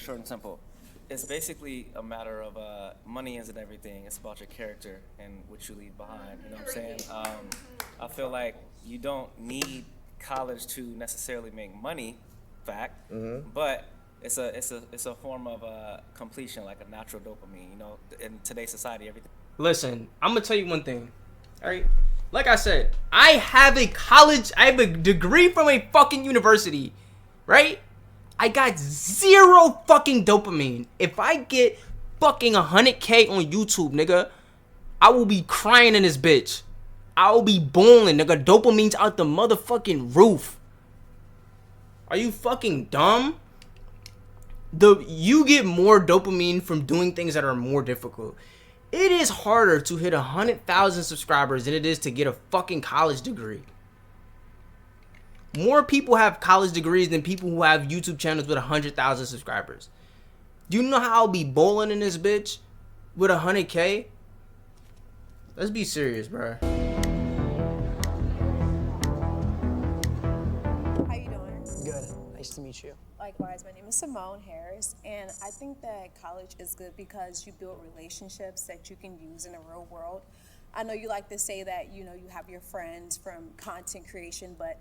Short and simple. It's basically a matter of money isn't everything. It's about your character and what you leave behind. You know what I'm saying? I feel like you don't need college to necessarily make money, fact, but it's a form of completion, like a natural dopamine. You know, in today's society, everything. Listen, I'm gonna tell you one thing. All right, like I said, I have a degree from a fucking university, right? I got zero fucking dopamine. If I get fucking 100K on YouTube, nigga, I will be crying in this bitch. I will be bawling, nigga. Dopamine's out the motherfucking roof. Are you fucking dumb? You get more dopamine from doing things that are more difficult. It is harder to hit 100,000 subscribers than it is to get a fucking college degree. More people have college degrees than people who have YouTube channels with 100,000 subscribers. Do you know how I'll be bowling in this bitch with 100K? Let's be serious, bro. How you doing? Good. Nice to meet you. Likewise, my name is Simone Harris, and I think that college is good because you build relationships that you can use in the real world. I know you like to say that, you have your friends from content creation, but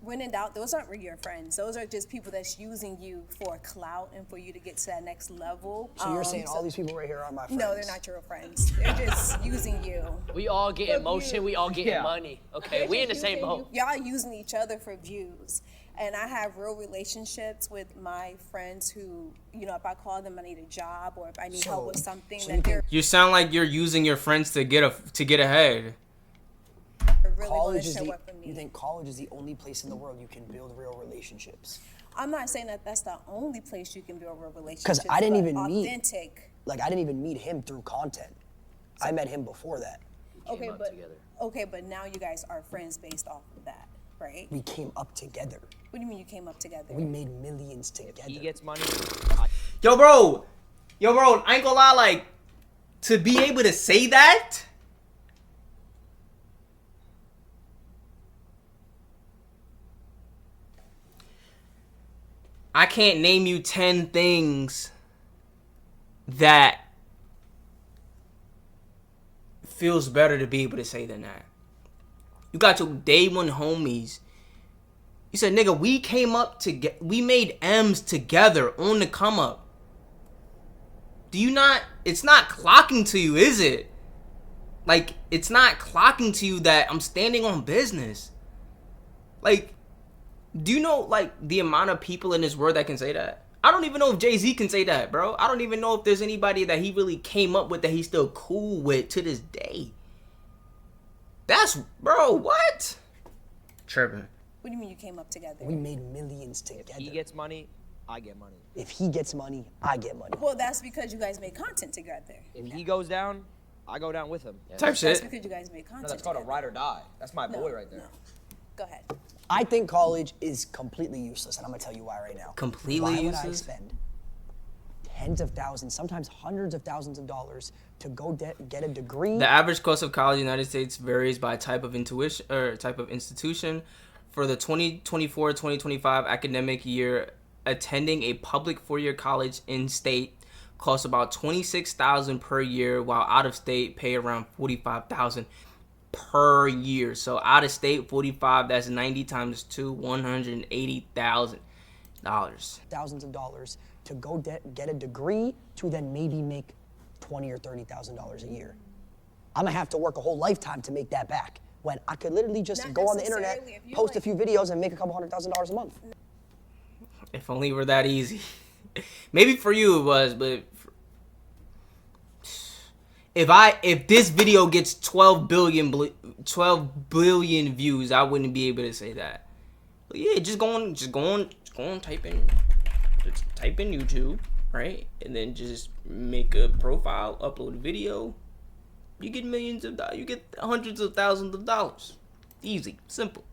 when in doubt, those aren't really your friends. Those are just people that's using you for clout and for you to get to that next level. So you're saying all these people right here are my friends? No, they're not your friends. They're just using you. We all get emotion. We all get money. Okay, They're we in the just same using boat. Y'all using each other for views. And I have real relationships with my friends who, if I call them, I need a job or if I need help with something, that they're You sound like you're using your friends to get ahead. really willing to show up for You me. think college is the only place in the world you can build real relationships? I'm not saying that that's the only place you can build real relationships. Because I didn't but even meet, authentic. I didn't even meet him through content. I met him before that. Okay, but now you guys are friends based off of that, right? We came up together. What do you mean you came up together? We made millions together. He gets money. Yo, bro, I ain't gonna lie, like, to be able to say that, I can't name you 10 things that feels better to be able to say than that. You got your day one homies. You said, nigga, we came up together. We made M's together on the come up. It's not clocking to you, is it? Like, it's not clocking to you that I'm standing on business. Like, do you know, like, the amount of people in this world that can say that? I don't even know if Jay-Z can say that, bro. I don't even know if there's anybody that he really came up with that he's still cool with to this day. Bro, what? Tripping. What do you mean you came up together? We made millions together. If he gets money, I get money. If he gets money, I get money. Well, that's because you guys made content together. If he goes down, I go down with him. Type That's shit. because you guys made content No, that's called a together. ride or die. That's my boy right there. No. Go ahead. I think college is completely useless, and I'm gonna tell you why right now. Completely why useless? Would I spend tens of thousands, sometimes hundreds of thousands of dollars to go get a degree? The average cost of college in the United States varies by type of intuition or type of institution. For the 2024-2025 academic year, attending a public four-year college in state costs about $26,000 per year, while out of state pay around $45,000 per year. So out of state, 45, that's 90 times 2, $180,000. Thousands of dollars to go get a degree to then maybe make $20,000 or $30,000 a year. I'm gonna have to work a whole lifetime to make that back, when I could literally just Not go on the internet, necessarily. If you post a like- few videos, and make a couple $100,000 a month. If only it were that easy. Maybe for you it was, but if this video gets 12 billion views, I wouldn't be able to say that. But yeah, just go on, type in YouTube, right? And then just make a profile, upload a video. You get millions of dollars. You get hundreds of thousands of dollars. Easy, simple.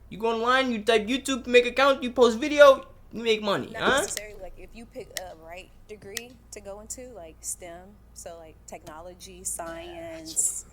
You go online, you type YouTube, make an account, you post video, you make money, Not huh? necessarily. Like if you pick a right degree to go into, like STEM, so like technology, science,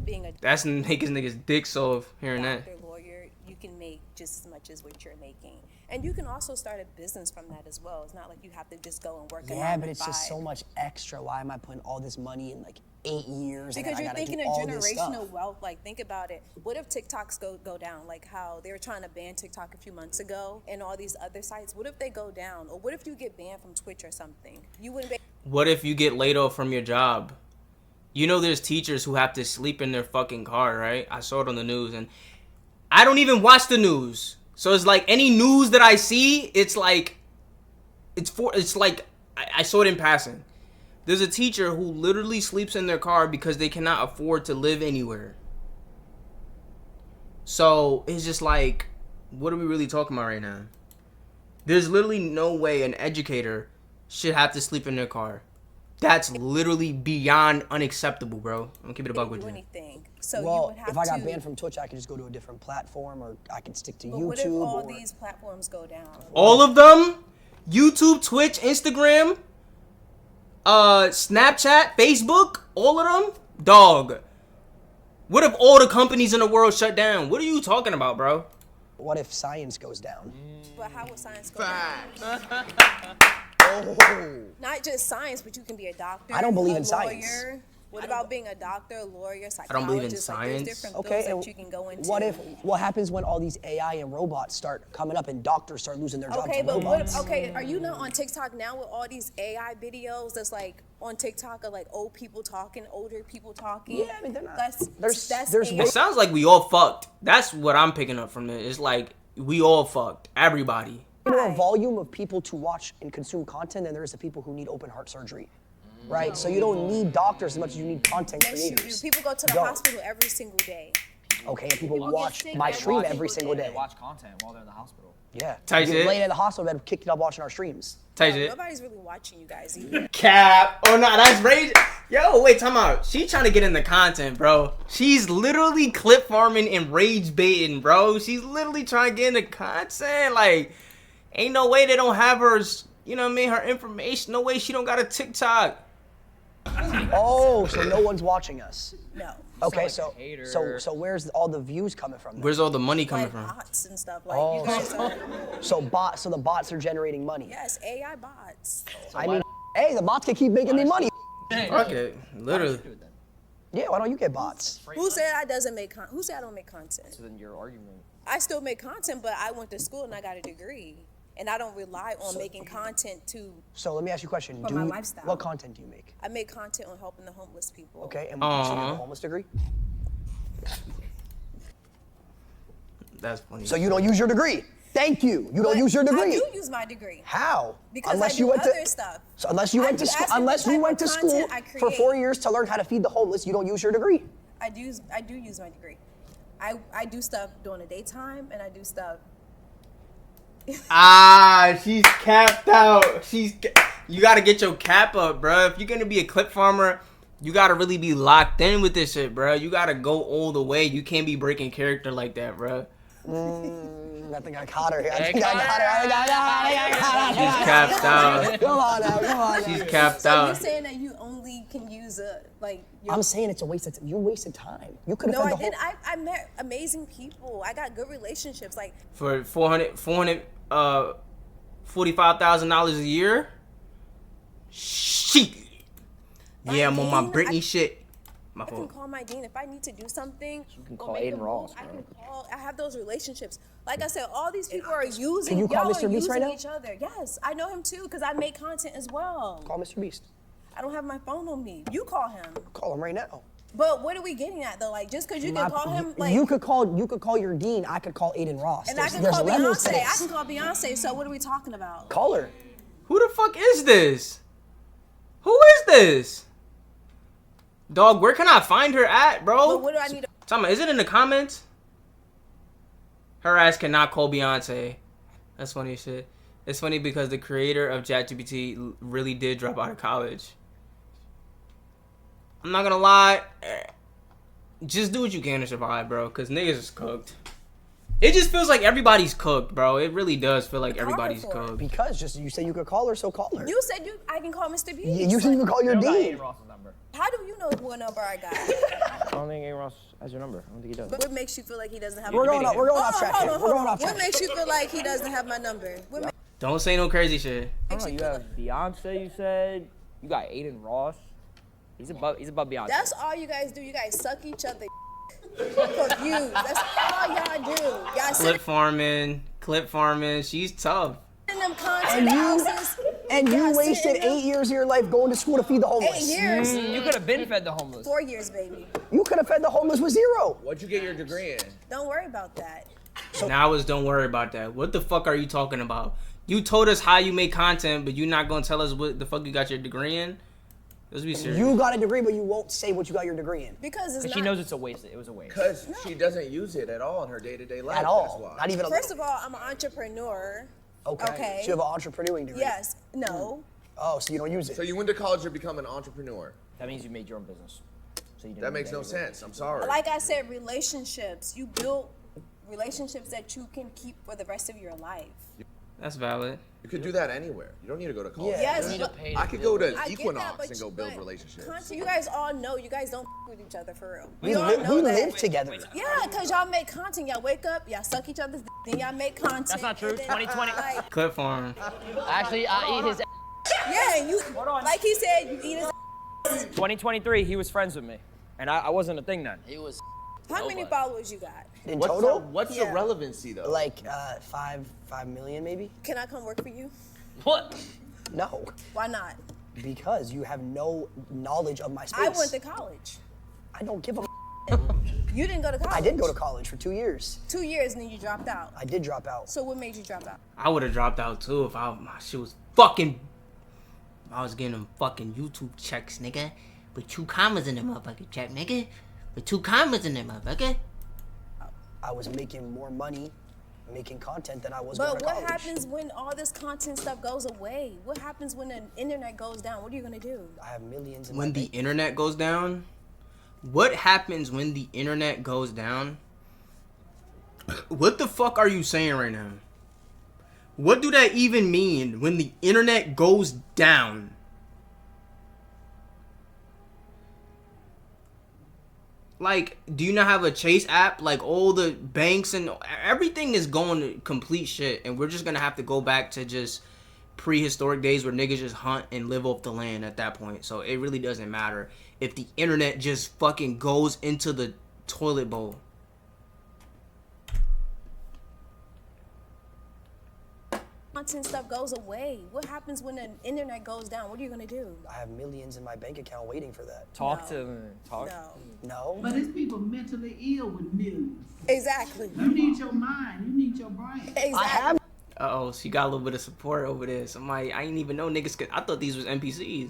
being a That's making niggas dick so hearing that. doctor, lawyer, you can make just as much as what you're making. And you can also start a business from that as well. It's not like you have to just go and work a Yeah, 9 but to it's just 5. so much extra. Why am I putting all this money in like 8 years? Because and you're I gotta thinking do of all this stuff? generational wealth. Like, think about it. What if TikToks go down? Like how they were trying to ban TikTok a few months ago and all these other sites. What if they go down? Or what if you get banned from Twitch or something? You wouldn't be. What if you get laid off from your job? You know there's teachers who have to sleep in their fucking car, right? I saw it on the news, and I don't even watch the news. So it's like any news that I see, it's like I saw it in passing. There's a teacher who literally sleeps in their car because they cannot afford to live anywhere. So it's just like, what are we really talking about right now? There's literally no way an educator should have to sleep in their car. That's literally beyond unacceptable, bro. I'm gonna keep it a buck with do you. anything. So you Well, would have if I got to. banned from Twitch, I could just go to a different platform, or I could stick to But YouTube. what if all or... these platforms go down? All of them? YouTube, Twitch, Instagram, Snapchat, Facebook, all of them? Dog. What if all the companies in the world shut down? What are you talking about, bro? What if science goes down? But how would science go down? Oh. Not just science, but you can be a doctor. I don't believe a in science. lawyer. What about being a doctor, lawyer, psychologist? don't believe in Like, science. there's different Okay, fields and that you can go into. what happens when all these AI and robots start coming up and doctors start losing their jobs Okay, to but robots? are you not on TikTok now with all these AI videos that's like on TikTok of like old people talking, older people talking? Yeah, I mean, they're not- That's there's AI. It sounds like we all fucked. That's what I'm picking up from it. It's like we all fucked. Everybody. More volume of people to watch and consume content than there is of people who need open heart surgery, right? So you don't need doctors as much as you need content Yes, you do. creators. People go to the Go. hospital every single day. Okay, and people get watch sick my every stream single every single day. day. They watch content while they're in the hospital. Yeah. Tight You shit. lay in the hospital bed, kicked it up watching our streams. Tight No, shit. nobody's really watching you guys either. Cap. Oh no, that's rage. Yo, wait, time out. She trying to get in the content, bro. She's literally clip farming and rage baiting, bro. She's literally trying to get in the content. Like, ain't no way they don't have her, you know what I mean, her information. No way she don't got a TikTok. Oh, so no one's watching us. No. Okay, like so a hater. so where's all the views coming from? Then? Where's all the money coming Like from? bots and stuff. Like Oh, you guys are. So the bots are generating money. Yes, AI bots. I mean, hey, the bots can keep making me money. Fuck it. Literally. Do it then. Yeah, why don't you get bots? Who said I doesn't make Who said I don't make content? So then your argument. I still make content, but I went to school and I got a degree, and I don't rely on making content to. So let me ask you a question. For my lifestyle. What content do you make? I make content on helping the homeless people. Okay, and so you have Aw. a homeless degree? That's funny. So you don't use your degree. Thank you. You don't But use your degree. I do use my degree. How? Because unless I you do went other to stuff. So unless you I went to do school, ask me unless what you type went of to school content I for 4 create. years to learn how to feed the homeless, you don't use your degree. I do use my degree. I do stuff during the daytime, and I do stuff. Ah, she's capped out. You gotta get your cap up, bro. If you're gonna be a clip farmer, you gotta really be locked in with this shit, bro. You gotta go all the way. You can't be breaking character like that, bro. I think I caught her here. I think I got her. I think I got her. She's capped out. Come on now, come on now. She's capped So you're out. saying that you only can use your I'm saying it's a waste of time. You wasted time. You could have No, had I the whole... did. I met amazing people. I got good relationships. Like, For $45,000 a year. Shit. Yeah, I'm on my Dean, Britney shit. My I can fault. call my dean if I need to do something. You can call Aiden Ross, I bro. can call. I have those relationships. Like I said, all these people are using. Can you call y'all Mr. are Beast right using now? each other. Yes, I know him too because I make content as well. Call Mr. Beast. I don't have my phone on me. You call him. Call him right now. But what are we getting at though? Like just because you can call him, like you could call your dean. I could call Aiden Ross. and I can There's call levels to Beyonce. I this. can call Beyonce. So what are we talking about? Call her. Who the fuck is this? Who is this? Dog, where can I find her at, bro? But what do I need to? Tell me, is it in the comments? Her ass cannot call Beyonce. That's funny as shit. It's funny because the creator of ChatGPT really did drop out of college. I'm not gonna lie. Just do what you can to survive, bro. Because niggas is cooked. It just feels like everybody's cooked, bro. It really does feel like Call her everybody's for it. cooked. Because just you said you could call her, so call her. You said I can call Mr. B. You said you could call your You don't got dean. Aiden Ross's number. How do you know what number I got? I don't think Aiden Ross has your number. I don't think he does. What makes you feel like he doesn't have We're my going number? off. We're going off track. Hold here. on, We're hold going on. off track. What makes you feel like he doesn't have my number? What Don't say no crazy shit. I don't know. You have Beyonce. You said you got Aiden Ross. He's above Beyonce. That's all you guys do. You guys suck each other for views. That's all y'all do. Y'all sit Clip farming. She's tough. in them content houses. And Y'all you sit wasted in them 8 years of your life going to school to feed the 8 homeless. years. You could have been fed the homeless. 4 years, baby. You could have fed the homeless with 0. What'd you get your degree in? Don't worry about that. Now it's don't worry about that. What the fuck are you talking about? You told us how you make content, but you're not gonna tell us what the fuck you got your degree in? Let's be serious. You got a degree, but you won't say what you got your degree in. Because it's But not. she knows it's a waste. It was a waste. Because she doesn't use it at all in her day-to-day life. At That's all. why. Not even a First little. of all, I'm an entrepreneur. Okay. So you have an entrepreneuring degree. Yes. No. Oh, so you don't use it. So you went to college to become an entrepreneur. That means you made your own business. So you didn't That need makes no anybody. sense. I'm sorry. Like I said, relationships. You build relationships that you can keep for the rest of your life. That's valid. You could do that anywhere. You don't need to go to college. Yeah. Yes. You need to but- pay I could go to I get Equinox that, but and go you- build but relationships. content- you guys all know you guys don't with each other for real. We, all li- know we that. live together. Yeah, because y'all make content. Y'all wake up, y'all suck each other's then y'all make content. That's not true. and then, 2020. Like, Clip farm. Actually, I eat his. yeah, and you, like he said, you eat his 2023, he was friends with me, and I wasn't a thing then. He was. How many followers you got? In What's, total? what's Yeah. the relevancy though? Like 5 million maybe? Can I come work for you? What? No. Why not? Because you have no knowledge of my space. I went to college. I don't give a You didn't go to college. I did go to college for 2 years. 2 years and then you dropped out. I did drop out. So what made you drop out? I would have dropped out too if my shit was fucking. I was getting them fucking YouTube checks, nigga. With 2 commas in the motherfucking check, nigga. With 2 commas in there, motherfucker. I was making more money making content than I was going But to what college. happens when all this content stuff goes away? What happens when the internet goes down? What are you gonna do? I have millions in When my the bank. internet goes down, what happens when the internet goes down? What the fuck are you saying right now? What do that even mean when the internet goes down? Like, do you not have a Chase app? Like, all the banks and everything is going to complete shit, and we're just gonna have to go back to just prehistoric days where niggas just hunt and live off the land at that point. So it really doesn't matter if the internet just fucking goes into the toilet bowl. Content stuff goes away. What happens when the internet goes down? What are you gonna do? I have millions in my bank account waiting for that. Talk No. to me. Talk. No. No? But it's people mentally ill with millions. Exactly. You need your mind. You need your brain. Exactly. I have Uh-oh, she got a little bit of support over this. I didn't even know niggas could. I thought these was NPCs.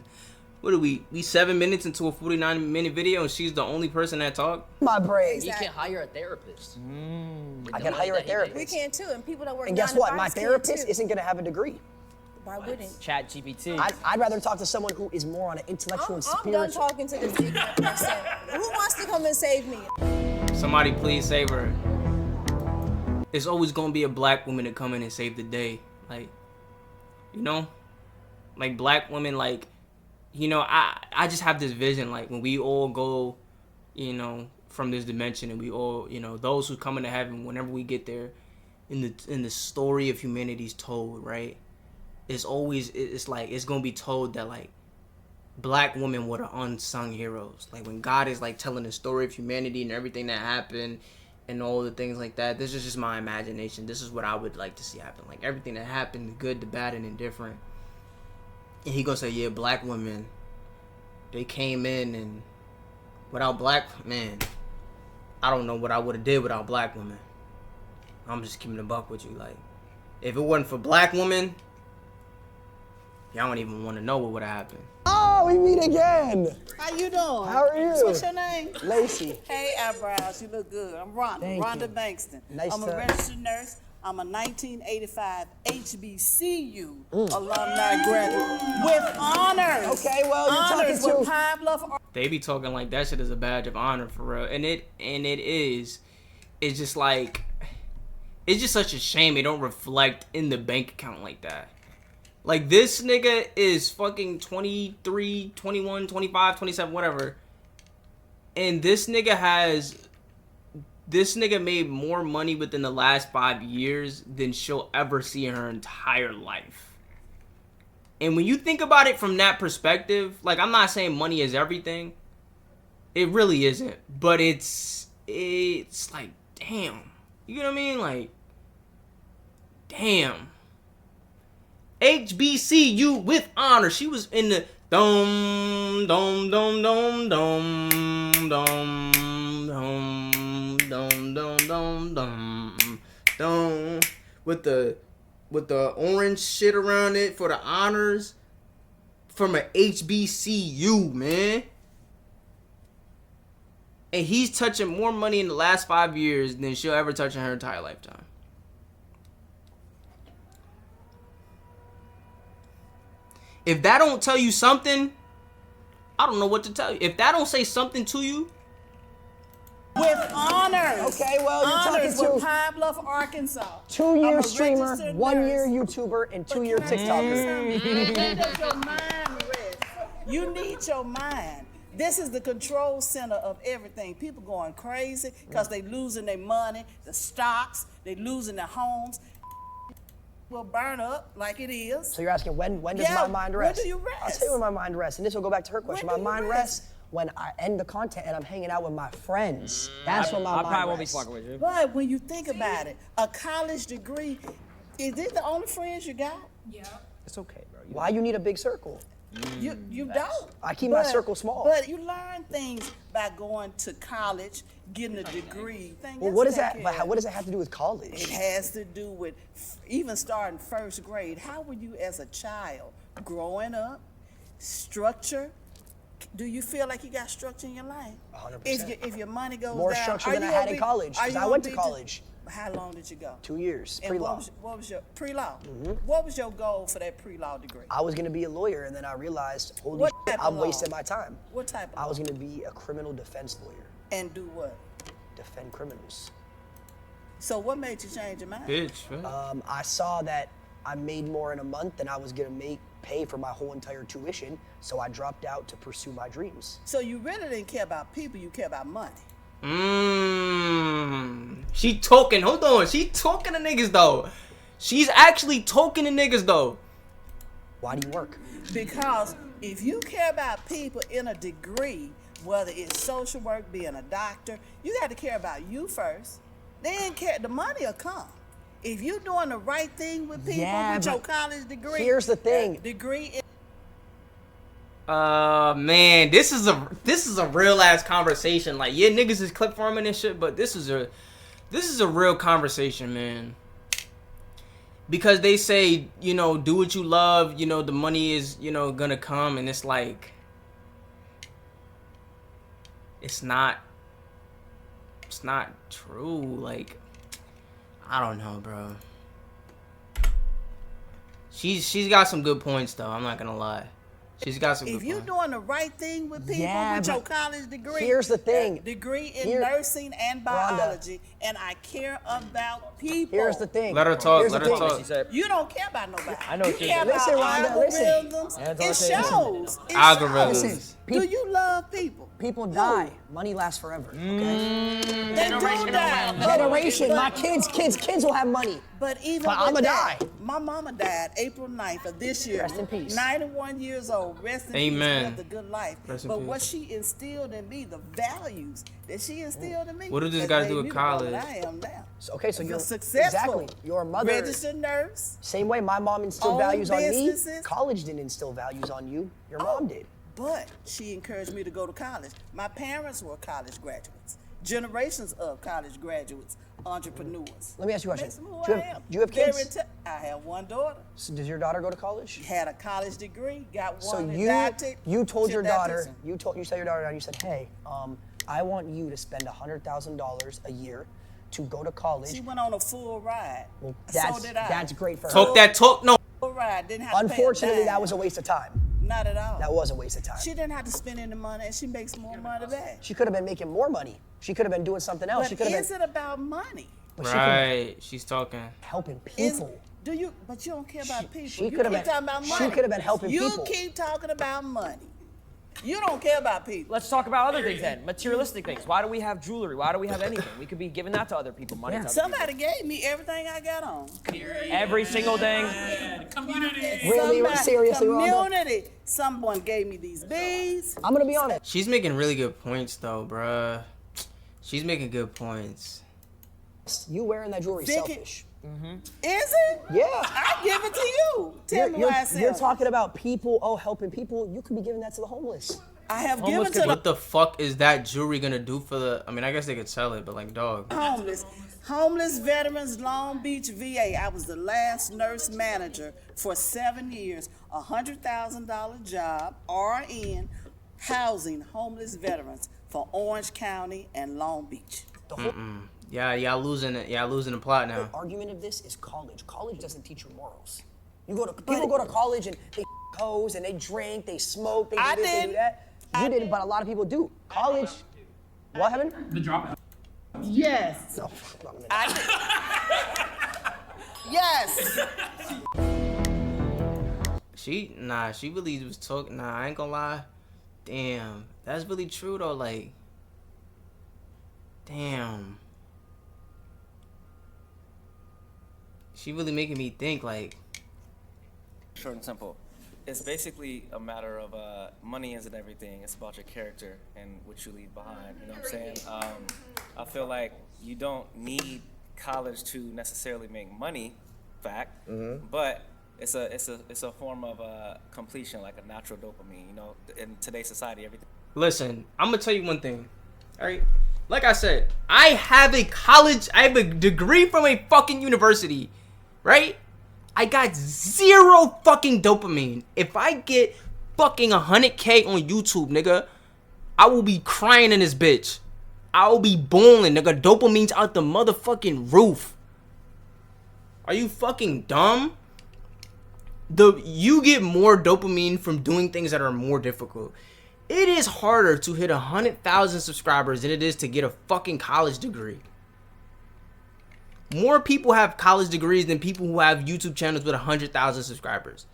What are we 7 minutes into a 49-minute video and she's the only person that talked? my brain. He Exactly. can hire a therapist. I can hire a We therapist. can too, and people that work. And guess 9 to what? My 5s can, therapist too. isn't going to have a degree. Why wouldn't? Chat GPT. I'd rather talk to someone who is more on an intellectual and I'm done spiritual. talking to this ignorant person. Who wants to come and save me? Somebody please save her. It's always gonna be a black woman to come in and save the day. Like, you know? Like, black women, like, you know, I just have this vision, like, when we all go, you know, from this dimension and we all, you know, those who come into heaven, whenever we get there, in the story of humanity's told, right? It's always, it's like, it's gonna be told that, like, black women were the unsung heroes. Like, when God is, like, telling the story of humanity and everything that happened and all the things like that, this is just my imagination. This is what I would like to see happen. Like, everything that happened, the good, the bad, and indifferent. And he gonna say, yeah, black women, they came in, and without black, man, I don't know what I would have did without black women. I'm just keeping a buck with you. Like, if it wasn't for black women, y'all don't even want to know what would have happened. Oh, we meet again. How you doing? How are you? What's your name? Lacey. Hey, eyebrows. You look good. I'm Rhonda. Thank Rhonda you. Bankston. Nice I'm to- a registered nurse. I'm a 1985 HBCU alumni graduate with honors. Okay, well, you're honors talking with to- Pine Bluff. They be talking like that shit is a badge of honor for real, and it is. It's just like, it's just such a shame it don't reflect in the bank account like that. Like, this nigga is fucking 23, 21, 25, 27, whatever. And this nigga made more money within the last 5 years than she'll ever see in her entire life. And when you think about it from that perspective, like, I'm not saying money is everything. It really isn't. But it's like, damn. You know what I mean? Like, damn. HBCU with honor. She was in the dum dum dum dum dum dum dum dum dum dum dum with the orange shit around it for the honors from an HBCU, man. And he's touching more money in the last 5 years than she'll ever touch in her entire lifetime. If that don't tell you something, I don't know what to tell you. If that don't say something to you, With honors. Okay, well, you're honors talking with to Pine Bluff, Arkansas. 2-year I'm a streamer, registered 1-year nurse. YouTuber, and But 2-year can I tell you TikToker. something? Where does your mind rest? You need your mind. This is the control center of everything. People going crazy because they losing their money, the stocks, they losing their homes. Will burn up like it is. So you're asking when does Yeah, my mind when rest? do you I'll rest? tell you when my mind rests, and this will go back to her question. When My do you mind rest? rests when I end the content and I'm hanging out with my friends. That's when my I mind probably won't be rests. fucking with you. But when you think about it, a college degree, is this the only friends you got? It's okay, bro. Why you need a big circle? You don't. I keep my circle small. But you learn things by going to college, getting a degree. Well, what does that? But what does that have to do with It college? has to do with even starting first grade. How were you as a child growing up? Structure. Do you feel like you got structure in your life? 100%. If your money goes More down, structure are than I you had gonna in be- college, are 'cause you I gonna went to be college. How long did you go? 2 years, And pre-law. what was your pre-law? Mm-hmm. What was your goal for that pre-law degree? I was gonna be a lawyer, and then I realized, holy What shit, type of I'm law? wasting my time. What type of I was law? gonna be a criminal defense lawyer, And do what? defend criminals. So what made you change your mind? bitch, man. I saw that I made more in a month than I was gonna pay for my whole entire tuition, so I dropped out to pursue my dreams. So you really didn't care about people, you care about money. She talking. Hold on. She talking to niggas though. She's actually talking to niggas though. Why do you work? Because if you care about people in a degree, whether it's social work, being a doctor, you got to care about you first. Then care. The money will come. If you're doing the right thing with people Yeah, with your but college degree, here's the thing. Degree. Man, this is a real ass conversation. Like, yeah, niggas is clip farming and shit, but this is a real conversation, man. Because they say, you know, do what you love, you know, the money is, you know, gonna come, and it's like, it's not true. Like, I don't know, bro. She's got some good points though. I'm not gonna lie. She's got some If good you're points. doing the right thing with people Yeah, with your but college degree, here's the thing. degree in Here- nursing and Rhonda. biology, and I care about people. Here's the thing. Let her talk. Here's Let the her thing. talk. She said, You don't care about nobody. I know You what you care mean. about Listen, Rhonda, listen. algorithms. Yeah, It don't say shows. It Algorithms. shows. Listen, Do you love people? People die. Money lasts forever. Okay? They do die. Generation. My But- kids will have money. But even But with I'ma that, die. my mama died April 9th of this year. Rest in peace. 91 years old. Rest in Amen. peace. Lived a good life. Rest in But peace. what she instilled in me, the values that she instilled in me. What does this has got to made do with me the woman college? I am now. Okay, so You're you're successful. Exactly. You're a mother. Registered nurse. Same way my mom instilled Own values on me. businesses. College didn't instill values on you. Your mom did. But she encouraged me to go to college. My parents were college graduates. Generations of college graduates, entrepreneurs. Let me ask you a Makes question. me who Do you I have- am. do you have Very kids? I have one daughter. So does your daughter go to college? Had a college degree. Got So one. you told She's your a daughter, dietitian. you sat your daughter down, you said, hey, I want you to spend $100,000 a year to go to college. She went on a full ride. Well, so that's, did I. that's great for her. Talk that talk. No. Full ride. Didn't have to pay a Unfortunately, that dime. was a waste of time. Not at all. That was a waste of time. She didn't have to spend any money, and she makes more money back. She could have been making more money. She could have been doing something else. But She could have is been. it about money? But she could have Right. She's talking. helping Is, people. do you? But you don't care about people. she you could have keep been- talking about she money. could have been helping you people. You keep talking about money. You don't care about people. Let's talk about other things then. Materialistic things. Why do we have jewelry? Why do we have anything? We could be giving that to other people. Money to other Somebody gave me everything I got on. people. Every single thing. Really? Somebody- Seriously, Rhonda? Community. Someone gave me these beads. I'm gonna be honest. She's making really good points though, bruh. She's making good points. You wearing that jewelry Vicky- selfish. Is it? Yeah. I give it to you. Tell me why it's You're talking about people, helping people. You could be giving that to the homeless. I have Homeless given to could- What the fuck is that jewelry gonna do for the? I mean, I guess they could sell it, but like, dog. the homeless veterans, Long Beach VA. I was the last nurse manager for 7 years. $100,000 job, RN, housing homeless veterans for Orange County and Long Beach. The whole Yeah, y'all losing it. Y'all losing the plot now. argument of this is college. College doesn't teach you morals. People go to college and they hoes and they drink, they smoke, they do I this, they do didn't. that. You didn't, but a lot of people do. College. What happened? Yes. No, not a minute. Yes. She really was talking. Nah, I ain't gonna lie. Damn, that's really true though. Like, damn. She really making me think like, Short and simple. It's basically a matter of money isn't everything. It's about your character and what you leave behind. You know what I'm saying? I feel like you don't need college to necessarily make money, fact, but it's a form of completion, like a natural dopamine. You know, in today's society, everything. listen, I'm gonna tell you one thing. All right, like I said, I have a degree from a fucking university, right? I got zero fucking dopamine. If I get fucking 100K on YouTube, nigga, I will be crying in this bitch. I will be bawling, nigga. Dopamine's out the motherfucking roof. Are you fucking dumb? You get more dopamine from doing things that are more difficult. It is harder to hit 100,000 subscribers than it is to get a fucking college degree. More people have college degrees than people who have YouTube channels with 100,000 subscribers.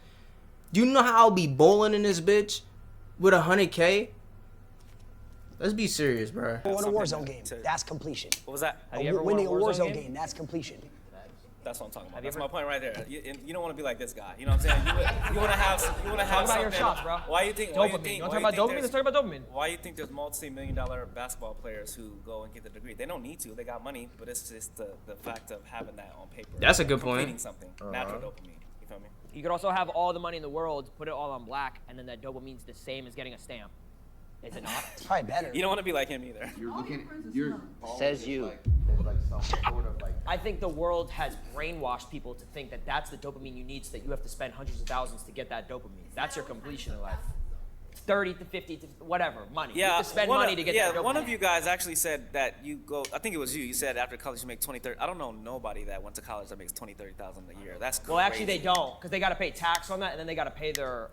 Do you know how I'll be bowling in this bitch with 100K? Let's be serious, bro. Win a something Warzone game. to- That's completion. What was that? Have you ever won Winning a Warzone Warzone game? game, that's completion. That's what I'm talking about. you That's ever- my point right there. You don't want to be like this guy. You know what I'm saying? You want to have Talk about something. your shots, bro. Why you think? Dopamine. Why You want to why talk about think dopamine? there's- Let's talk about dopamine. Why you think there's multi-million-dollar basketball players who go and get the degree? They don't need to. They got money, but it's just the fact of having that on paper. That's a good point. Completing something. Natural dopamine. You feel me? You could also have all the money in the world, put it all on black, and then that dopamine's the same as getting a stamp. Is it not? It's probably better. You don't want to be like him either. You're looking. You're Says you. There's like some sort of like. I think the world has brainwashed people to think that that's the dopamine you need, so that you have to spend hundreds of thousands to get that dopamine. That's your completion in life. 30 to 50 to whatever, money. You have to spend money to get that dopamine. one of you guys actually said that you go. I think it was you. You said after college you make 20, 30. I don't know nobody that went to college that makes 20, 30,000 a year. That's crazy. Well, actually, they don't, because they got to pay tax on that, and then they got to pay their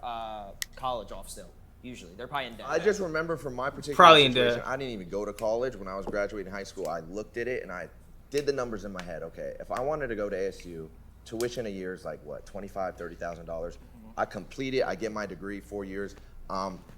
college off still. Usually, they're probably in debt. I just remember from my particular Probably in situation, debt. I didn't even go to college. When I was graduating high school, I looked at it and I did the numbers in my head. Okay, if I wanted to go to ASU, tuition a year is like what, $25,000, $30,000. I complete it. I get my degree, 4 years,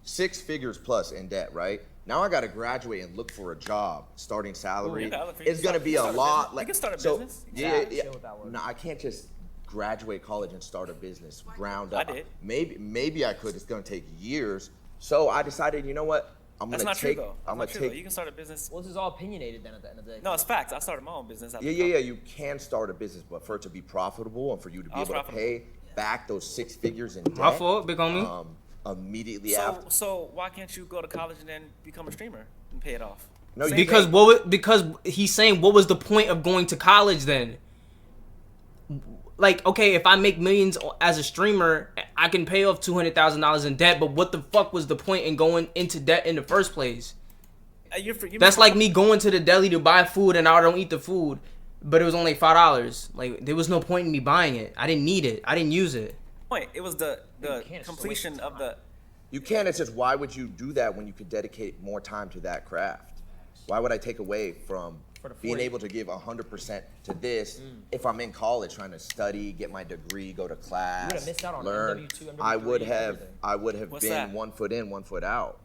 6 figures plus in debt. Right now, I got to graduate and look for a job. Starting salary is going to be a lot. You can start a so, business. Yeah, Yeah, yeah. chill with that word. No, I can't just graduate college and start a business ground up. I did. Maybe I could. It's going to take years. So I decided, you know what? I'm That's gonna not true take. though. I'm That's gonna not true, though. take. You can start a business. Well, this is all opinionated then at the end of the day. No, it's facts. I started my own business. after Yeah. college. You can start a business, but for it to be profitable and for you to be I was able to profitable. pay back those 6 figures in debt. My fault, big homie. Immediately after. So why can't you go to college and then become a streamer and pay it off? No, you Because can't. because he's saying what was the point of going to college then? Like, okay, if I make millions as a streamer, I can pay off $200,000 in debt, but what the fuck was the point in going into debt in the first place? That's like me going to the deli to buy food and I don't eat the food, but it was only $5. Like, there was no point in me buying it. I didn't need it. I didn't use it. point. It was the can't, it's completion just a of the. You can. It's just why would you do that when you could dedicate more time to that craft? Why would I take away from For the being 40. able to give 100% to this if I'm in college trying to study, get my degree, go to class, would've missed out on learn? MW2, I would MW3, have. everything. I would have What's been that? 1 foot in, 1 foot out.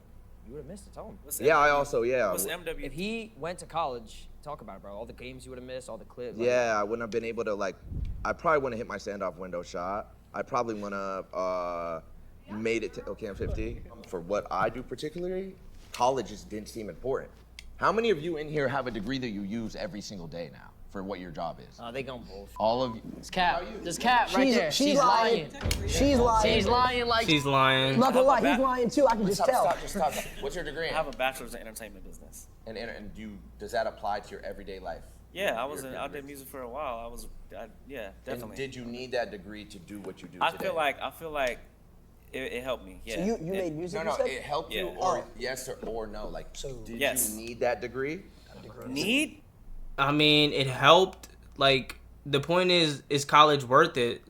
You would have missed it. Tell him. What's Yeah, I MW also What's MW? If he went to college, talk about it, bro. All the games you would have missed, all the clips. like- Yeah, I wouldn't have been able to like. I probably wouldn't have hit my standoff window shot. I probably wouldn't have made it to OCAM 50. For what I do particularly, college just didn't seem important. How many of you in here have a degree that you use every single day now for what your job is? They gonna bullshit. All of you. It's Cap. There's Cap right there. She's lying. She's lying. She's lying like. She's lying. I'm not gonna lie, he's lying too. I can just tell. Just stop. What's your degree I in? have a bachelor's in entertainment business. And does that apply to your everyday life? Yeah, I did music for a while. Yeah, definitely. And did you need that degree to do what you do I today? feel like it helped me. Yeah. So you made music, No, you said? it helped you, Yeah. or yes or no. Like, did Yes. you need that degree? Need? I mean, it helped. Like, the point is college worth it?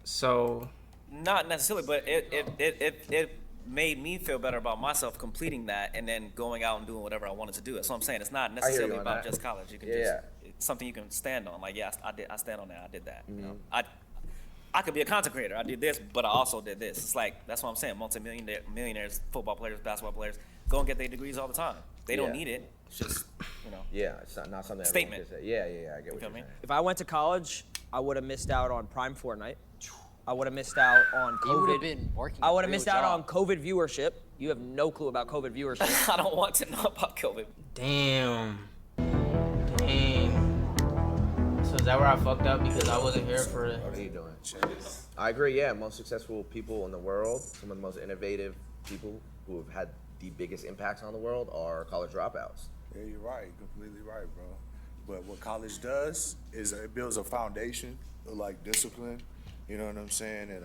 So, Not necessarily, but it made me feel better about myself completing that and then going out and doing whatever I wanted to do. That's what I'm saying. It's not you necessarily on about that. just college. You can Yeah. it's something you can stand on. Like, yeah, I stand on that. I did that. You know? Mm-hmm. I could be a content creator. I did this, but I also did this. It's like, that's what I'm saying. Millionaires, football players, basketball players, go and get their degrees all the time. They don't Yeah. need it. It's just, you know. Yeah, it's not something. Statement. Everyone can say. Yeah. I get what feel you're me? saying. If I went to college, I would have missed out on Prime Fortnite. I would have missed out on COVID. You would have been working. I would a have real missed out on job. COVID viewership. You have no clue about COVID viewership. I don't want to know about COVID. damn. So is that where I fucked up because I wasn't here for it? What are you doing? I agree. Yeah, most successful people in the world, some of the most innovative people who have had the biggest impacts on the world are college dropouts. Yeah, you're right. Completely right, bro. But what college does is it builds a foundation of like discipline. You know what I'm saying? And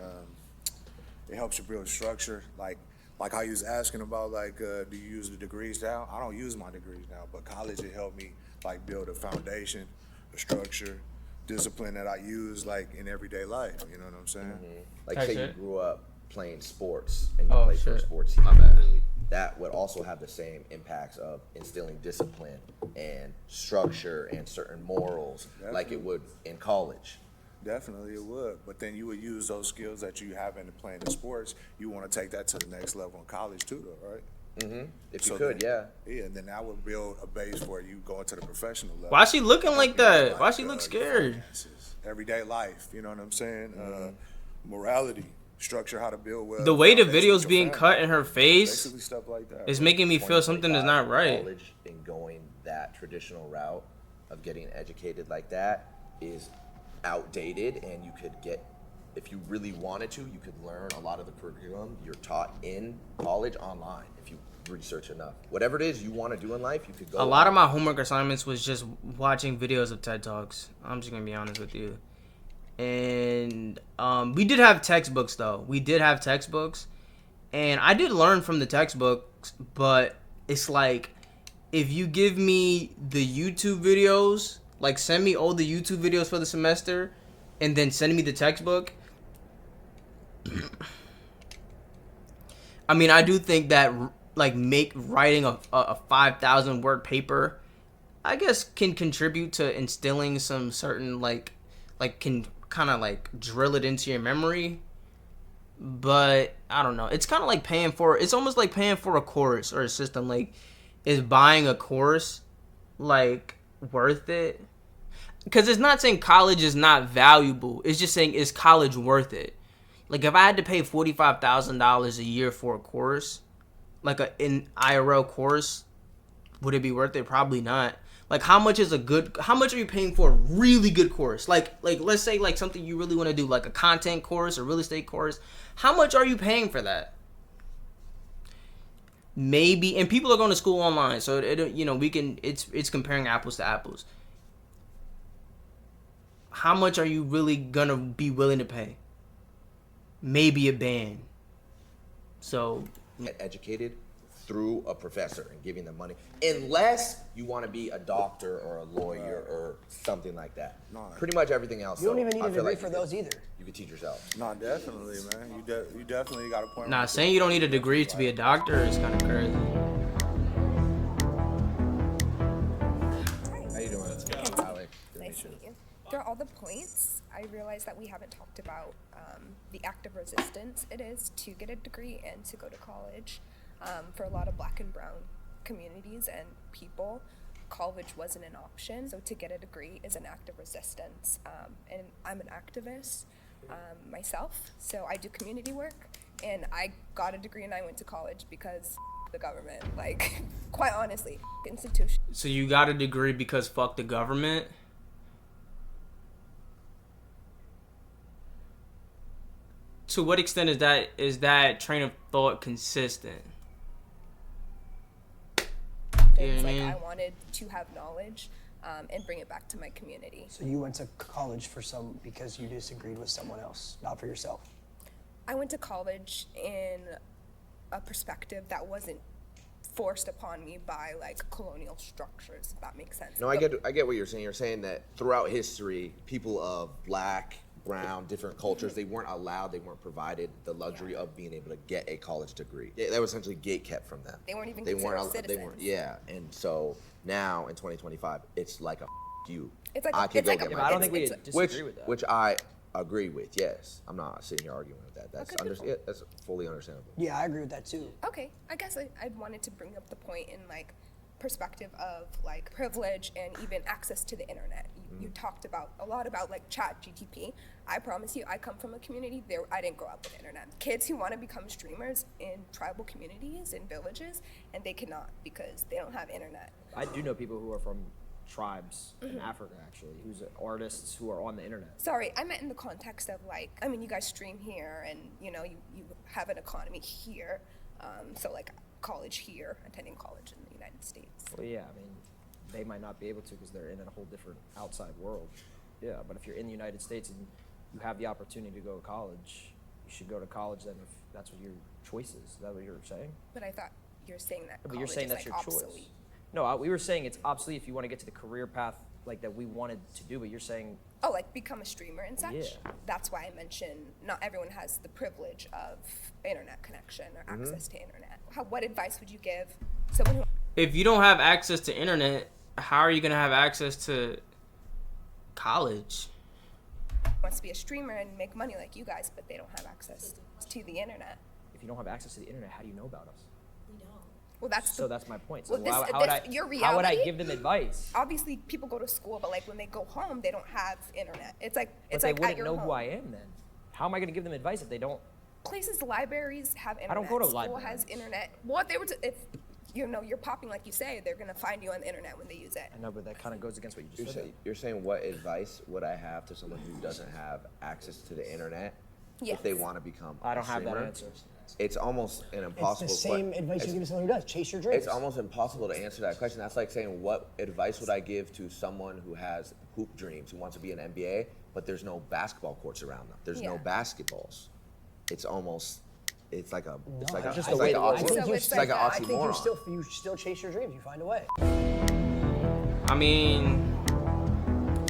it helps you build structure. Like how you was asking about, like, do you use the degrees now? I don't use my degrees now, but college it helped me like build a foundation, a structure, discipline that I use like in everyday life. You know what I'm saying? Like, Type say you shit. grew up playing sports and you Oh, played for a shit. sports team. My bad. That would also have the same impacts of instilling discipline and structure and certain morals, like it would in college. Definitely it would, but then you would use those skills that you have in playing the sports. You want to take that to the next level in college too, though, right? If you So could, then- yeah. Yeah, and then that would build a base for you going to the professional level. Why she looking like that? Why she Like, look scared? finances, everyday life, you know what I'm saying? Morality, structure, how to build well. The way the foundation with video's your being family. cut in her face Basically stuff like that. is making me feel something is not right. College and going that traditional route of getting educated like that is outdated, and you could get, if you really wanted to, you could learn a lot of the curriculum you're taught in college online if you research enough. Whatever it is you want to do in life, you could go. A lot of my homework assignments was just watching videos of TED Talks. I'm just gonna be honest with you. And we did have textbooks though. We did have textbooks, and I did learn from the textbooks. But it's like, if you give me the YouTube videos, like send me all the YouTube videos for the semester, and then send me the textbook. I mean, I do think that like writing a 5,000 word paper, I guess, can contribute to instilling some certain like can kind of like drill it into your memory. But I don't know. It's kind of like it's almost like paying for a course or a system. Like, is buying a course like worth it? Because it's not saying college is not valuable. It's just saying, is college worth it? Like, if I had to pay $45,000 a year for a course, like an IRL course, would it be worth it? Probably not. Like, how much are you paying for a really good course? Like let's say like something you really want to do, like a content course or real estate course. How much are you paying for that? Maybe, and people are going to school online, so it's comparing apples to apples. How much are you really gonna be willing to pay? Maybe a band. So Get educated through a professor and giving them money, unless you want to be a doctor or a lawyer or something like that. No. Pretty much everything else. You don't though, even need I a feel degree like for you could- those either. You could teach yourself. No, definitely, man. You definitely got a point. nah, saying you don't need a degree to be a doctor is kind of crazy. the points, I realized that we haven't talked about the act of resistance it is to get a degree and to go to college. For a lot of Black and brown communities and people, college wasn't an option. So to get a degree is an act of resistance. And I'm an activist myself, so I do community work. And I got a degree and I went to college because the government, like, quite honestly, institution. So you got a degree because fuck the government? To what extent is that train of thought consistent? It's like I wanted to have knowledge and bring it back to my community. So you went to college because you disagreed with someone else, not for yourself. I went to college in a perspective that wasn't forced upon me by like colonial structures, if that makes sense. No, I get what you're saying. You're saying that throughout history, people of Black, brown, different cultures, they weren't provided the luxury of being able to get a college degree. They were essentially gate kept from them. They weren't even considered citizens. Yeah, and so now in 2025, it's like a you. It's like I don't think we disagree with that. Which I agree with. Yes, I'm not sitting here arguing with that. That's Okay, that's fully understandable. Yeah, I agree with that too. Okay, I guess I wanted to bring up the point in like perspective of like privilege and even access to the internet. You talked about a lot about like ChatGPT. I promise you, I come from a community there. I didn't grow up with internet. Kids who want to become streamers in tribal communities and villages, and they cannot because they don't have internet. I do know people who are from tribes in Africa, actually, who's artists who are on the internet. Sorry, I meant in the context of like, I mean, you guys stream here, and you know, you have an economy here. So like college here, attending college in the United States. Well, yeah, I mean, they might not be able to because they're in a whole different outside world. Yeah, but if you're in the United States and you have the opportunity to go to college, you should go to college then if that's what your choice is. Is that what you're saying? But I thought you're saying that But college you're saying is that's like your obsolete. choice. No, we were saying it's obsolete if you want to get to the career path like that we wanted to do, but you're saying... Oh, like become a streamer and such? Yeah. That's why I mentioned not everyone has the privilege of internet connection or access to internet. What advice would you give someone who If you don't have access to internet, how are you going to have access to college? wants to be a streamer and make money like you guys, but they don't have access to the internet? If you don't have access to the internet, how do you know about us? Well, that's So that's my point. So well, your how would I reality- give them advice? obviously people go to school, but like when they go home, they don't have internet. It's like But it's they like at wouldn't your know home. who I am then. How am I going to give them advice if they don't? Places, libraries have internet. don't go to School libraries. has internet. Well, if they were to, if you know you're popping like you say, they're gonna find you on the internet when they use it. I know, but that kind of goes against what you just said. You're saying what advice would I have to someone who doesn't have access to the internet if they Yes. want to become I a don't have that streamer? answer. It's almost an It's impossible the same advice you give to someone who does. Chase your dreams. It's almost impossible to answer that question. That's like saying, what advice would I give to someone who has hoop dreams, who wants to be an NBA, but there's no basketball courts around them. There's no Yeah. basketballs. It's almost, it's like a, it's No, like a, it's just it's the way like the a, world it's works. So like it's an like I think oxymoron. you still chase your dreams. You find a way. I mean,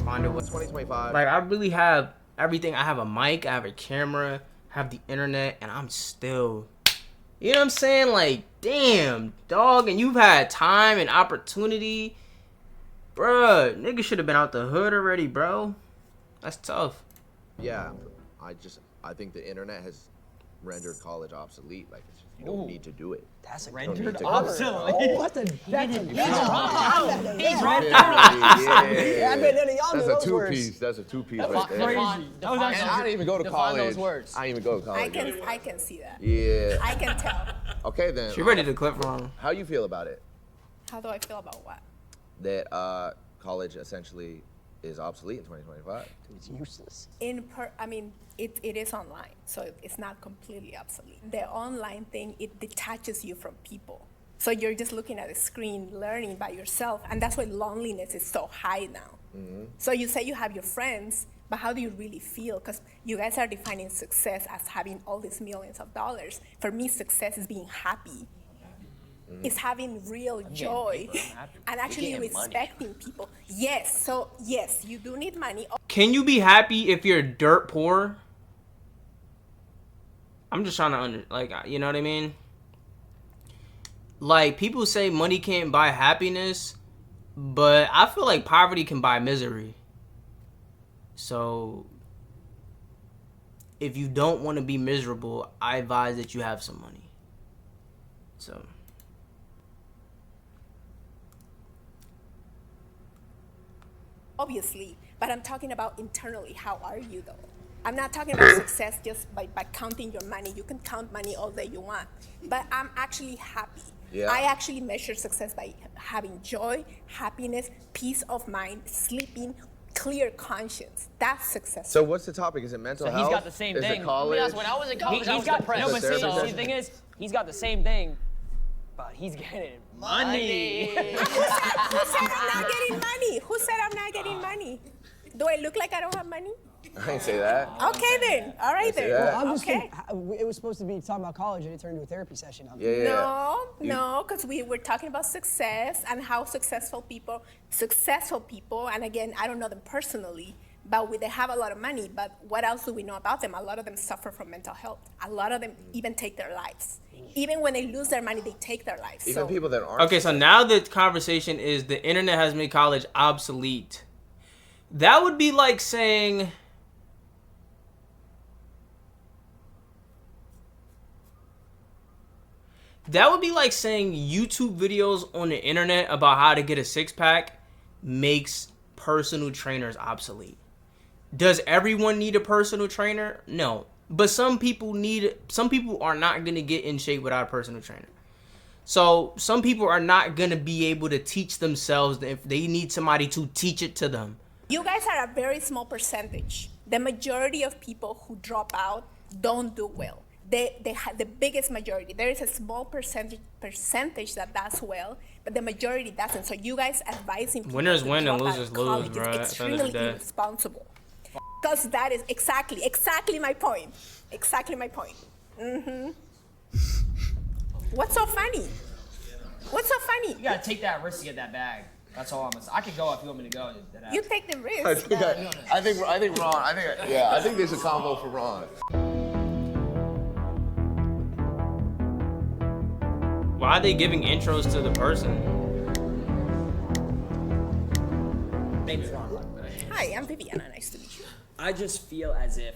find a way. 2025. Like, I really have everything. I have a mic, I have a camera, have the internet, and I'm still, you know what I'm saying? Like, damn, dog, and you've had time and opportunity. Bruh, nigga should have been out the hood already, bro. That's tough. Yeah, I think the internet has rendered college obsolete. Like, it's just, you don't need to do it. That's a Rendered need to go. obsolete. Oh, that's a Yeah, I bet none of y'all knew That's those a words. two-piece. That's a two-piece right there. Crazy. That was And I didn't even go to Define college. those words. I didn't even go to college. I can see that. Yeah. I can tell. Okay then. She ready to clip wrong. How you feel about it? How do I feel about what? That college essentially is obsolete in 2025. It's useless. I mean, it is online, so it's not completely obsolete. The online thing, it detaches you from people. So you're just looking at a screen, learning by yourself, and that's why loneliness is so high now. So you say you have your friends, but how do you really feel? Because you guys are defining success as having all these millions of dollars. For me, success is being happy. It's having real joy and actually respecting people. Yes, so yes, you do need money. Can you be happy if you're dirt poor? I'm just trying to you know what I mean? Like, people say money can't buy happiness, but I feel like poverty can buy misery. So if you don't want to be miserable, I advise that you have some money. So obviously, but I'm talking about internally. How are you though? I'm not talking about success just by counting your money. You can count money all day you want, but I'm actually happy. Yeah. I actually measure success by having joy, happiness, peace of mind, sleeping, clear conscience. That's success. So what's the topic? Is it mental So health? he's got the same Is thing. it college? When I was in college, I was got depressed. no, but see, Therapist? the thing is, he's got the same thing, but he's getting money. Who said I'm not getting money? Who said I'm not getting money? Do I look like I don't have money? I didn't say that. Okay then. All right then. that. I'm just Okay. kidding. It was supposed to be talking about college and it turned into a therapy session. No, because we were talking about success and how successful people, and again, I don't know them personally, but they have a lot of money, but what else do we know about them? A lot of them suffer from mental health. A lot of them even take their lives. Even when they lose their money, they take their lives. Even So people that aren't. okay, so now the conversation is the internet has made college obsolete. That would be like saying YouTube videos on the internet about how to get a six-pack makes personal trainers obsolete. Does everyone need a personal trainer? No. But some people are not going to get in shape without a personal trainer. So some people are not going to be able to teach themselves if they need somebody to teach it to them. you guys are a very small percentage. The majority of people who drop out don't do well. They have the biggest majority. There is a small percentage that does well, but the majority doesn't. So you guys advising people Winners to win and drop out losers of college lose, bro. is At the end of the extremely day. irresponsible. Because that is exactly my point. Exactly my point. What's so funny? What's so funny? You gotta take that risk to get that bag. That's all I'm gonna say. I can go if you want me to go. You take the risk. I think Ron. I think there's a combo for Ron. Why are they giving intros to the person? Name's Ron. Hi, I'm Viviana. Nice to meet you. I just feel as if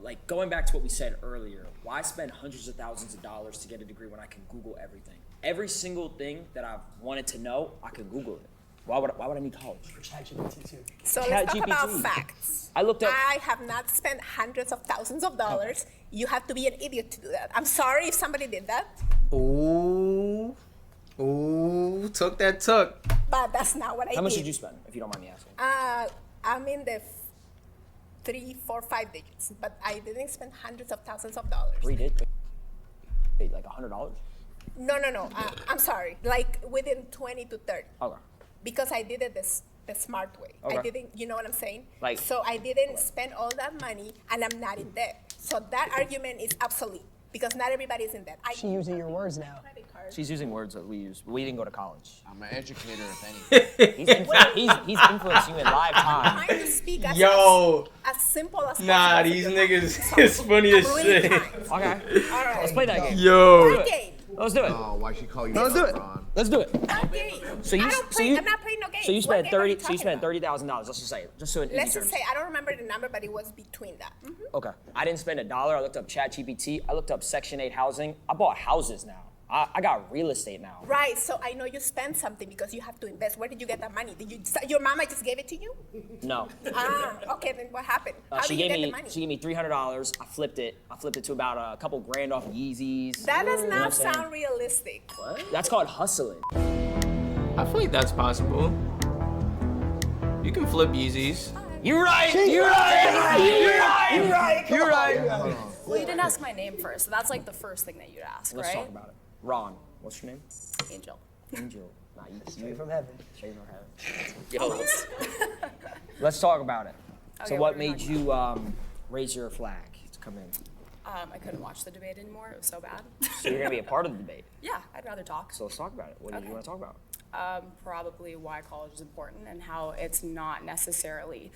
like going back to what we said earlier, why spend hundreds of thousands of dollars to get a degree when I can Google everything? Every single thing that I've wanted to know, I can Google it. Why would I need college? ChatGPT too. So let's talk about ChatGPT. facts. I looked up. I have not spent hundreds of thousands of dollars. You have to be an idiot to do that. I'm sorry if somebody did that, Ooh, took that tuck. but that's not what I did. How much did you spend, if you don't mind me asking? I'm in the 3, 4, 5 digits, but I didn't spend hundreds of thousands of dollars. Wait, like $100? No. I'm sorry. Like within 20 to 30. Okay. Because I did it the smart way. Okay. I didn't, you know what I'm saying? Like- so I didn't spend all that money and I'm not in debt. So that argument is obsolete because not everybody's in debt. She using your words now. Credit card. She's using words that we use. We didn't go to college. I'm an educator, if anything. He's influencing you in live time. I'm trying to speak as, Yo. as simple as Nah, possible. these niggas is funny as I'm really shit. kind. Okay. All right. Let's play that game. Yo. Okay. Let's do it. Oh, why she call you Let's do it. Ron? Let's do it. Okay. So you, I don't so play, you, I'm not playing no games. so you What spent game are you 30. So you spent talking $30,000. Let's just say it. Just so in about? Let's easy just terms. say I don't remember the number, but it was between that. Okay. I didn't spend $1. I looked up ChatGPT. I looked up Section 8 housing. I bought houses now. I got real estate now. Right. So I know you spent something because you have to invest. Where did you get that money? Did your mama just gave it to you? No. Okay. Then what happened? How She did you gave get the me money? she gave me $300. I flipped it. I flipped it to about a couple grand off Yeezys. That does You know what I'm not saying? sound realistic. That's called hustling. I feel like that's possible. You can flip Yeezys. You're right. You're right. You're right. Well, you didn't ask my name first, so that's like the first thing that you'd ask, Let's right? talk about it. Ron, what's your name? Angel. Angel. Nah, you Straight from heaven. Straight from heaven. Yo, let's talk about it. So Okay, what what are we made talking you raise your flag to come in? I couldn't watch the debate anymore. It was so bad. So you're gonna be a part of the debate. Yeah, I'd rather talk. So let's talk about it. What do you want to talk about? Probably why college is important and how it's not necessarily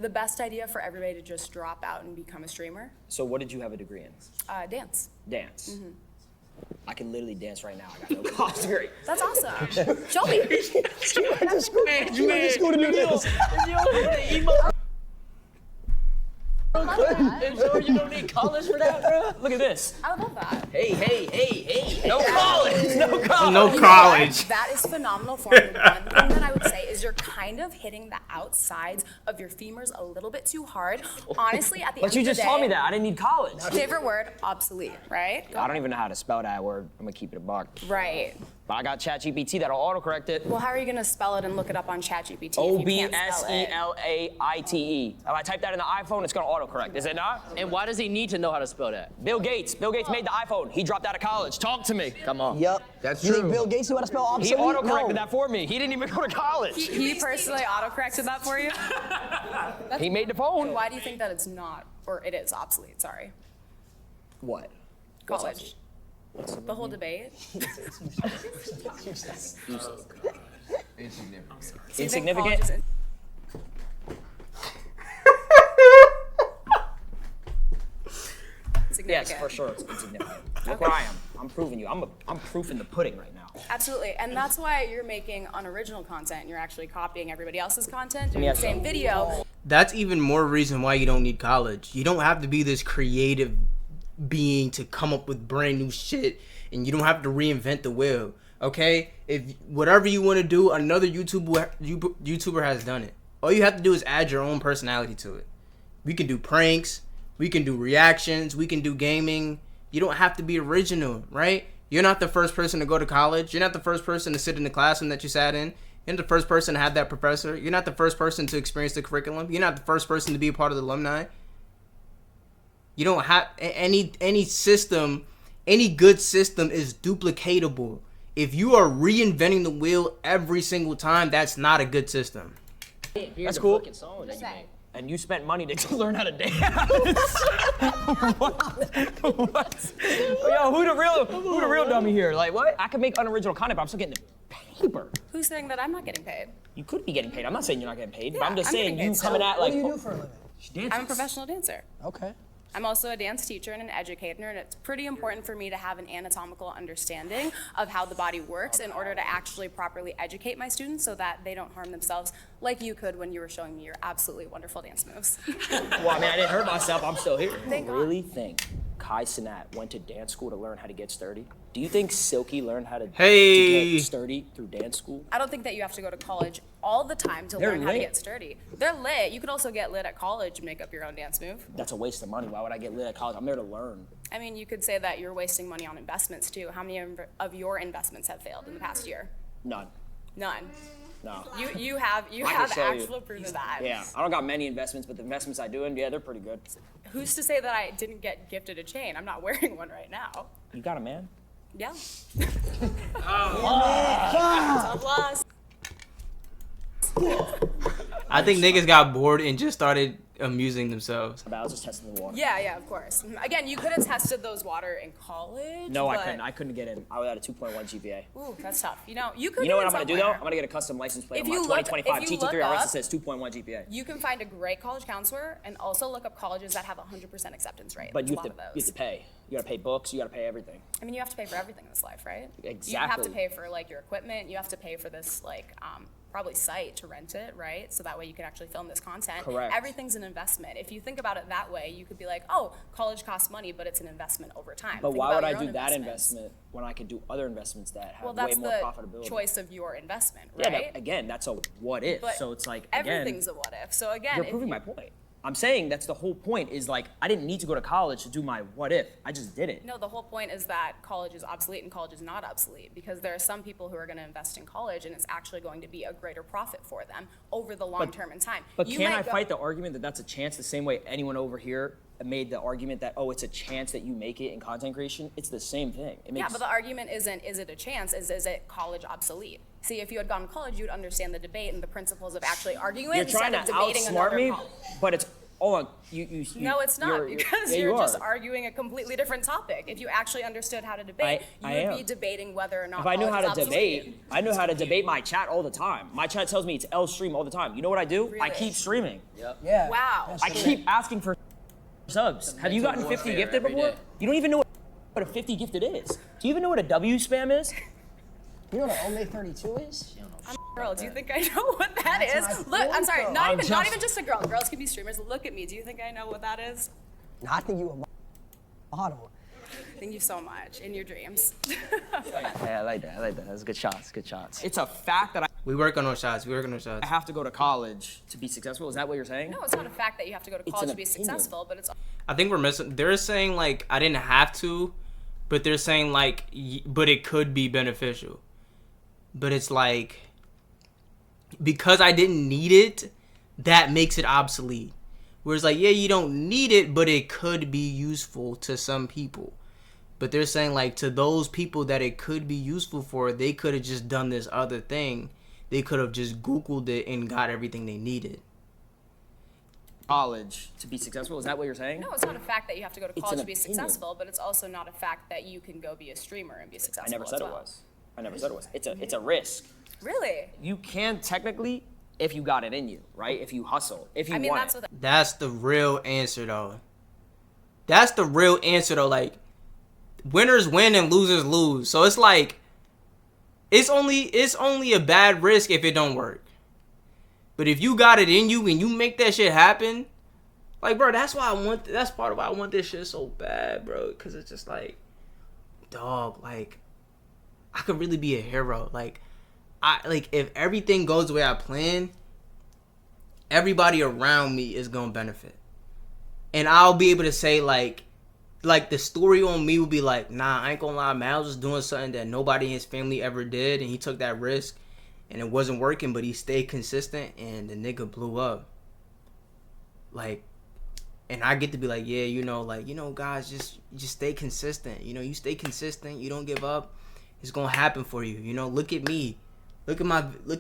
the best idea for everybody to just drop out and become a streamer. So what did you have a degree in? Dance. Dance. I can literally dance right now. I got no college degree. That's awesome. Show me. She went to school to do this. Sure you don't need college for that, bro? Look at this. I love that. Hey. No college. No college. No college. That is phenomenal for me. One thing that I would say is you're kind of hitting the outsides of your femurs a little bit too hard. Honestly, at the end But of you the just day, told me that. I didn't need college. favorite word, obsolete, right? I don't even know how to spell that word. I'm gonna keep it a buck. Right. But I got ChatGPT that'll autocorrect it. Well, how are you going to spell it and look it up on ChatGPT if O you B can't S spell E it? L A I T E. If I type that in the iPhone, it's gonna autocorrect. Is it not? And why does he need to know how to spell that? Bill Gates. Bill Gates made the iPhone. He dropped out of college. Talk to me. Come on. Yep. That's You true. think Bill Gates knew how to spell He obsolete? autocorrected No. that for me. He didn't even go to college. He personally auto-corrected that for you? He made the phone. Why do you think that it's not, or it is obsolete, sorry? What? College. The whole debate? Insignificant? Yes, for sure it's insignificant. Look where I am. I'm proving you. I'm proof in the pudding right now. Absolutely, and that's why you're making unoriginal content. You're actually copying everybody else's content, doing Yes. the same video. That's even more reason why you don't need college. You don't have to be this creative being to come up with brand new shit, and you don't have to reinvent the wheel. Okay, if whatever you want to do, another YouTuber has done it. All you have to do is add your own personality to it. We can do pranks, we can do reactions, we can do gaming. You don't have to be original, right? You're not the first person to go to college. You're not the first person to sit in the classroom that you sat in. You're not the first person to have that professor. You're not the first person to experience the curriculum. You're not the first person to be a part of the alumni. You don't have any system, any good system is duplicatable. If you are reinventing the wheel every single time, that's not a good system. That's cool. Song that you made. And you spent money to learn how to dance. What? Yo, who the real dummy here? Like what? I could make unoriginal content, but I'm still getting the paper. Who's saying that I'm not getting paid? You could be getting paid. I'm not saying you're not getting paid, but Yeah, I'm just I'm saying getting you paid coming still. at What like. do you do for a living? She dances. I'm a professional dancer. Okay. I'm also a dance teacher and an educator, and it's pretty important for me to have an anatomical understanding of how the body works in order to actually properly educate my students so that they don't harm themselves like you could when you were showing me your absolutely wonderful dance moves. Well, I mean, I didn't hurt myself. I'm still here. Thank God. Really think Kai Cenat went to dance school to learn how to get sturdy? Do you think Silky learned how to, Hey. to get sturdy through dance school? I don't think that you have to go to college all the time to They're learn how to lit. get sturdy. They're lit. You could also get lit at college and make up your own dance move. That's a waste of money. Why would I get lit at college? I'm there to learn. I mean, you could say that you're wasting money on investments too. How many of your investments have failed in the past year? None. None. No. You have I can have show you. actual proof of that. Yeah, I don't got many investments, but the investments I do, and yeah, they're pretty good. Who's to say that I didn't get gifted a chain? I'm not wearing one right now. You got a man? Yeah. Oh. Tough loss. I think niggas got bored and just started amusing themselves. I was just testing the water. Yeah, of course. Again, you could have tested those water in college. No, I but- couldn't. I couldn't get in. I was at a 2.1 GPA. Ooh, that's tough. You know, you could. You know what get I'm gonna do though? somewhere. I'm gonna get a custom license plate If on my you look- 2025 if you GT3 look RS that up- says 2.1 GPA. You can find a great college counselor and also look up colleges that have 100% acceptance rate. But There's you a have, lot to, of you those. have to pay. You gotta pay books. You gotta pay everything. I mean, you have to pay for everything in this life, right? You have Exactly. to pay for like your equipment. You have to pay for this like probably site to rent it, right? So that way you can actually film this content. Correct. Everything's an investment. If you think about it that way, you could be like, oh, college costs money, but it's an investment over time. But Think why about would I your do own that investments. investment when I could do other investments that have Well, way that's more the profitability? choice of your investment, Yeah, right? but again, that's a what if. But so it's like everything's again, a what if. So again, you're if proving you- my point. I'm saying that's the whole point. Is like I didn't need to go to college to do my what if. I just did it. No, the whole point is that college is obsolete and college is not obsolete because there are some people who are going to invest in college and it's actually going to be a greater profit for them over the long term in time. But You can might I go- fight the argument that that's a chance the same way anyone over here made the argument that, oh, it's a chance that you make it in content creation? It's the same thing. It Yeah, makes, but the argument isn't, is it a chance, is it college obsolete? See, if you had gone to college, you'd understand the debate and the principles of actually arguing you're instead trying to of debating outsmart another me, college. but it's, oh, you No, it's not, because yeah, you're you just are. arguing a completely different topic. If you actually understood how to debate, I you would be am. debating whether or not If I knew how college to is obsolete. debate, I know how to debate my chat all the time. My chat tells me it's L stream all the time. You know what I do? I Really? keep streaming. Yeah. Wow. I keep asking for subs. Have you gotten 50 gifted every before? day. You don't even know what a 50 gifted is. Do you even know what a W spam is? You know what an Ome 32 is? Girl, do you think I know what that is? Look, I'm sorry, not even just a girl. Girls can be streamers. Look at me. Do you think I know what that is? No, I think you a model. Thank you so much. In your dreams. Hey, I like that. That's good shots. Good shots. It's a fact that We work on those shots. I have to go to college to be successful. Is that what you're saying? No, it's not a fact that you have to go to college an to be opinion. successful, but it's I think we're missing. They're saying like I didn't have to, but they're saying like, but it could be beneficial. But it's like, because I didn't need it, that makes it obsolete. Whereas like, yeah, you don't need it, but it could be useful to some people. But they're saying like to those people that it could be useful for, they could have just done this other thing. They could have just Googled it and got everything they needed. College to be successful. Is that what you're saying? No, it's not a fact that you have to go to It's college an to be opinion. successful, but it's also not a fact that you can go be a streamer and be successful. I never as said it well. was. I never said it was. It's a risk. Really? You can technically if you got it in you, right? If you hustle, if you I mean, want that's it. what. That's the real answer though. That's the real answer though. Like, winners win and losers lose. So it's like, it's only a bad risk if it don't work. But if you got it in you and you make that shit happen, like, bro, that's part of why I want this shit so bad, bro. Cause it's just like, dog, like, I could really be a hero. Like, if everything goes the way I plan, everybody around me is gonna benefit. And I'll be able to say like the story on me will be like, nah, I ain't gonna lie, Miles was doing something that nobody in his family ever did, and he took that risk, and it wasn't working, but he stayed consistent, and the nigga blew up. Like, and I get to be like, yeah, guys, just stay consistent. You stay consistent, you don't give up, it's gonna happen for you. Look at me. Look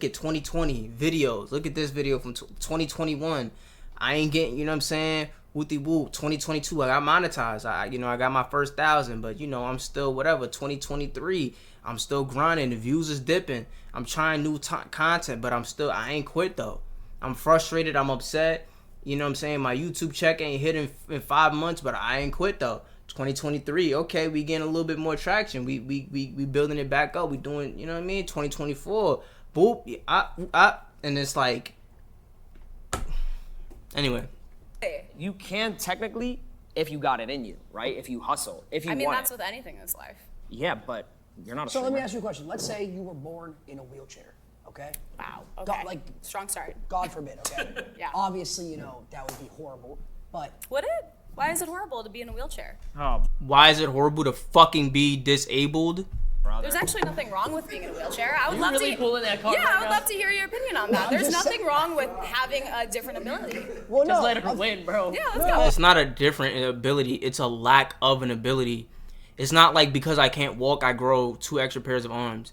at 2020 videos. Look at this video from 2021. I ain't getting, you know what I'm saying? Whoopty whoop. 2022, I got monetized. I got my first 1,000, but I'm still whatever. 2023, I'm still grinding. The views is dipping. I'm trying new content, but I ain't quit though. I'm frustrated. I'm upset. You know what I'm saying? My YouTube check ain't hit in 5 months, but I ain't quit though. 2023, okay, we getting a little bit more traction. We building it back up. We doing, you know what I mean? 2024, boop, and it's like, anyway. You can technically if you got it in you, right? If you hustle, if you I mean, want that's it. with anything in this life. Yeah, but you're not a So let me streamer. ask you a question. Let's say you were born in a wheelchair, okay? Wow. Okay. God, strong start. God forbid, okay? Yeah. Obviously, that would be horrible, but Would it? Why is it horrible to be in a wheelchair? Oh, Why is it horrible to fucking be disabled? brother. There's actually nothing wrong with being in a wheelchair. I would You love really to. pulling that card Yeah, right I would now? love to hear your opinion on that. I'm There's just nothing wrong with having a different ability. well, Just no. let her win, bro. Yeah, let's go. It's not a different ability. It's a lack of an ability. It's not like because I can't walk, I grow 2 extra pairs of arms.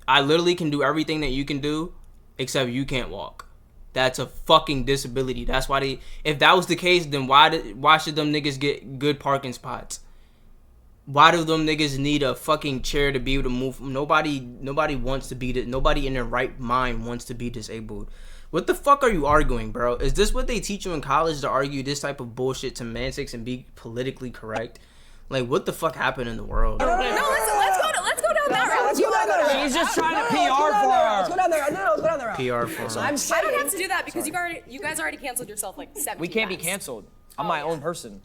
I literally can do everything that you can do, except you can't walk. That's a fucking disability. That's why if that was the case, then why should them niggas get good parking spots? Why do them niggas need a fucking chair to be able to move? Nobody wants to be, nobody in their right mind wants to be disabled. What the fuck are you arguing, bro? Is this what they teach you in college, to argue this type of bullshit semantics and be politically correct? Like, what the fuck happened in the world? No, let's go down that route. Let's go down that route. She's just trying to Let's PR go down for that route. her. Let's go down that route. No, let's go down that route. PR for I'm I saying, don't have to do that because you guys already canceled yourself like 17 We can't be times. canceled. I'm my own person.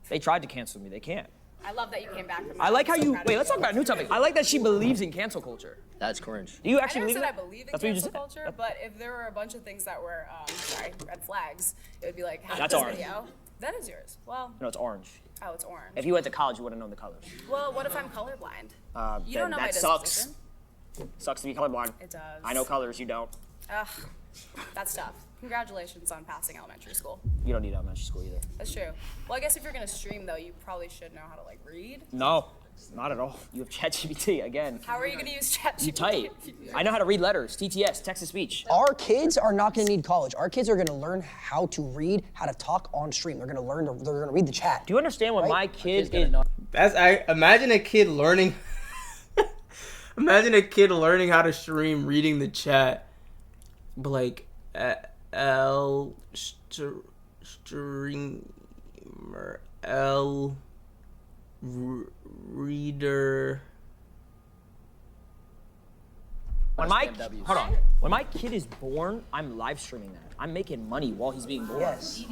They tried to cancel me. They can't. I love that you came back from that. I like how I'm so you. proud of Wait, let's talk about a new topic. I like that she believes in cancel culture. That's cringe. Do you I actually never believe said in I that? believe in That's what you cancel just said. culture, but if there were a bunch of things that were, red flags, it would be like, how That's this orange. video? That is yours. Well, No, it's orange. oh, it's orange. If you went to college, you would have known the colors. Well, what if I'm colorblind? You Then don't know my that sucks. disposition. Sucks to be colorblind. It does. I know colors. You don't. Ugh, that's tough. Congratulations on passing elementary school. You don't need elementary school either. That's true. Well, I guess if you're gonna stream though, you probably should know how to like read. No, not at all. You have ChatGPT again. How are you gonna use ChatGPT? You type. I know how to read letters. TTS, text to speech. our kids are not going to need college. Our kids are going to learn how to read, how to talk on stream. They're going to read the chat. Do you understand what Right? my kid gonna is? know. Imagine a kid learning. Imagine a kid learning how to stream, reading the chat, but like streamer reader. When my kid is born, I'm live streaming that. I'm making money while he's being born. Yes.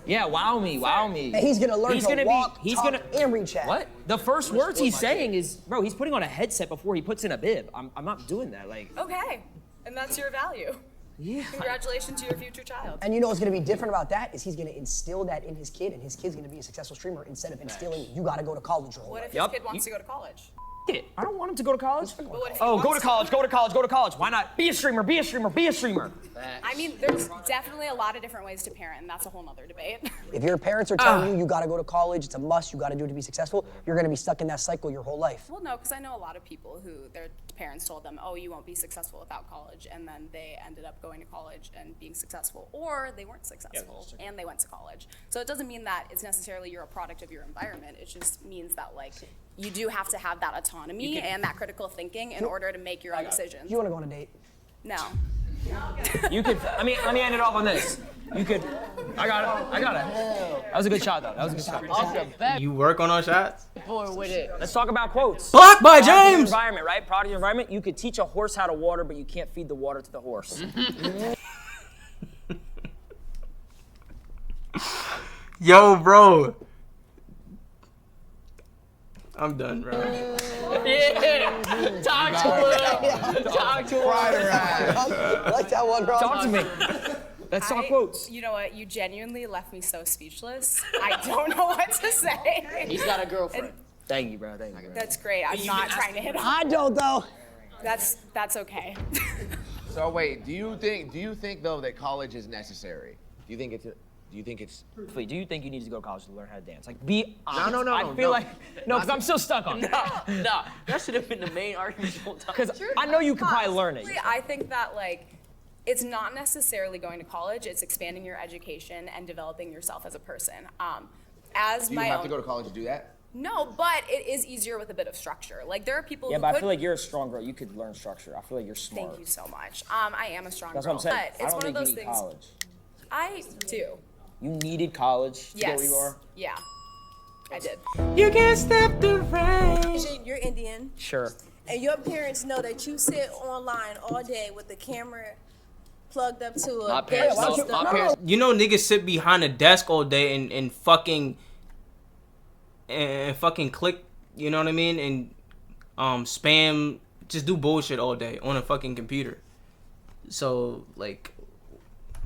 Yeah, wow me. And he's gonna learn to walk, talk, and reach out. What? The first words he's saying is, bro, he's putting on a headset before he puts in a bib. I'm not doing that. Like. Okay, and that's your value. Yeah. Congratulations to your future child. And you know what's gonna be different about that is he's gonna instill that in his kid, and his kid's gonna be a successful streamer instead of instilling you gotta go to college your whole What life. if his kid wants to go to college? I don't want him to go to college. But what if he Oh, go to wants college, go to college, go to college. Why not? Be a streamer, be a streamer, be a streamer. I mean, there's definitely a lot of different ways to parent, and that's a whole nother debate. If your parents are telling you gotta go to college, it's a must, you gotta do it to be successful, you're gonna be stuck in that cycle your whole life. Well, no, because I know a lot of people who their parents told them, oh, you won't be successful without college, and then they ended up going to college and being successful, or they weren't successful and they went to college. So it doesn't mean that it's necessarily you're a product of your environment. It just means that, like, you do have to have that autonomy and that critical thinking in order to make your own decisions. You wanna go on a date? No. You could, let me end it off on this. You could, I got it. That was a good shot, though. That was a good shot. Off the bat, You work on our shots? boy, with it. Let's talk about quotes. Blocked by Product of your James! environment, right? Product of your environment. You could teach a horse how to water, but you can't feed the water to the horse. Yo, bro. I'm done, bro. Yeah. Talk to him. Talk to him. Like that one, bro. Talk to me. Let's talk quotes. You know what? You genuinely left me so speechless. I don't know what to say. He's got a girlfriend. Thank you, bro. Thank you, bro. That's great. I'm not trying to hit on. I don't though. That's okay. So wait, do you think though that college is necessary? Do you think it's Wait, do you think you need to go to college to learn how to dance? Like, be honest. no, I feel like because I'm still stuck on it. Nah, that should have been the main argument the whole time. Because I know you could probably learn it. I think that, like, it's not necessarily going to college. It's expanding your education and developing yourself as a person. As do you my have own, to go to college to do that? No, but it is easier with a bit of structure. Like, there are people Yeah, who but I could. feel like you're a strong girl. You could learn structure. I feel like you're smart. Thank you so much. I am a strong That's girl. what I'm saying. But it's I one don't of those think you need things. college. I do. You needed college to Yes. get where you are? Yeah. I did. You can't step the rain. You're Indian, Sure. and your parents know that you sit online all day with the camera plugged up to a. My parents gas know. system. My parents. You know niggas sit behind a desk all day and fucking click, you know what I mean? And spam, just do bullshit all day on a fucking computer. So, like,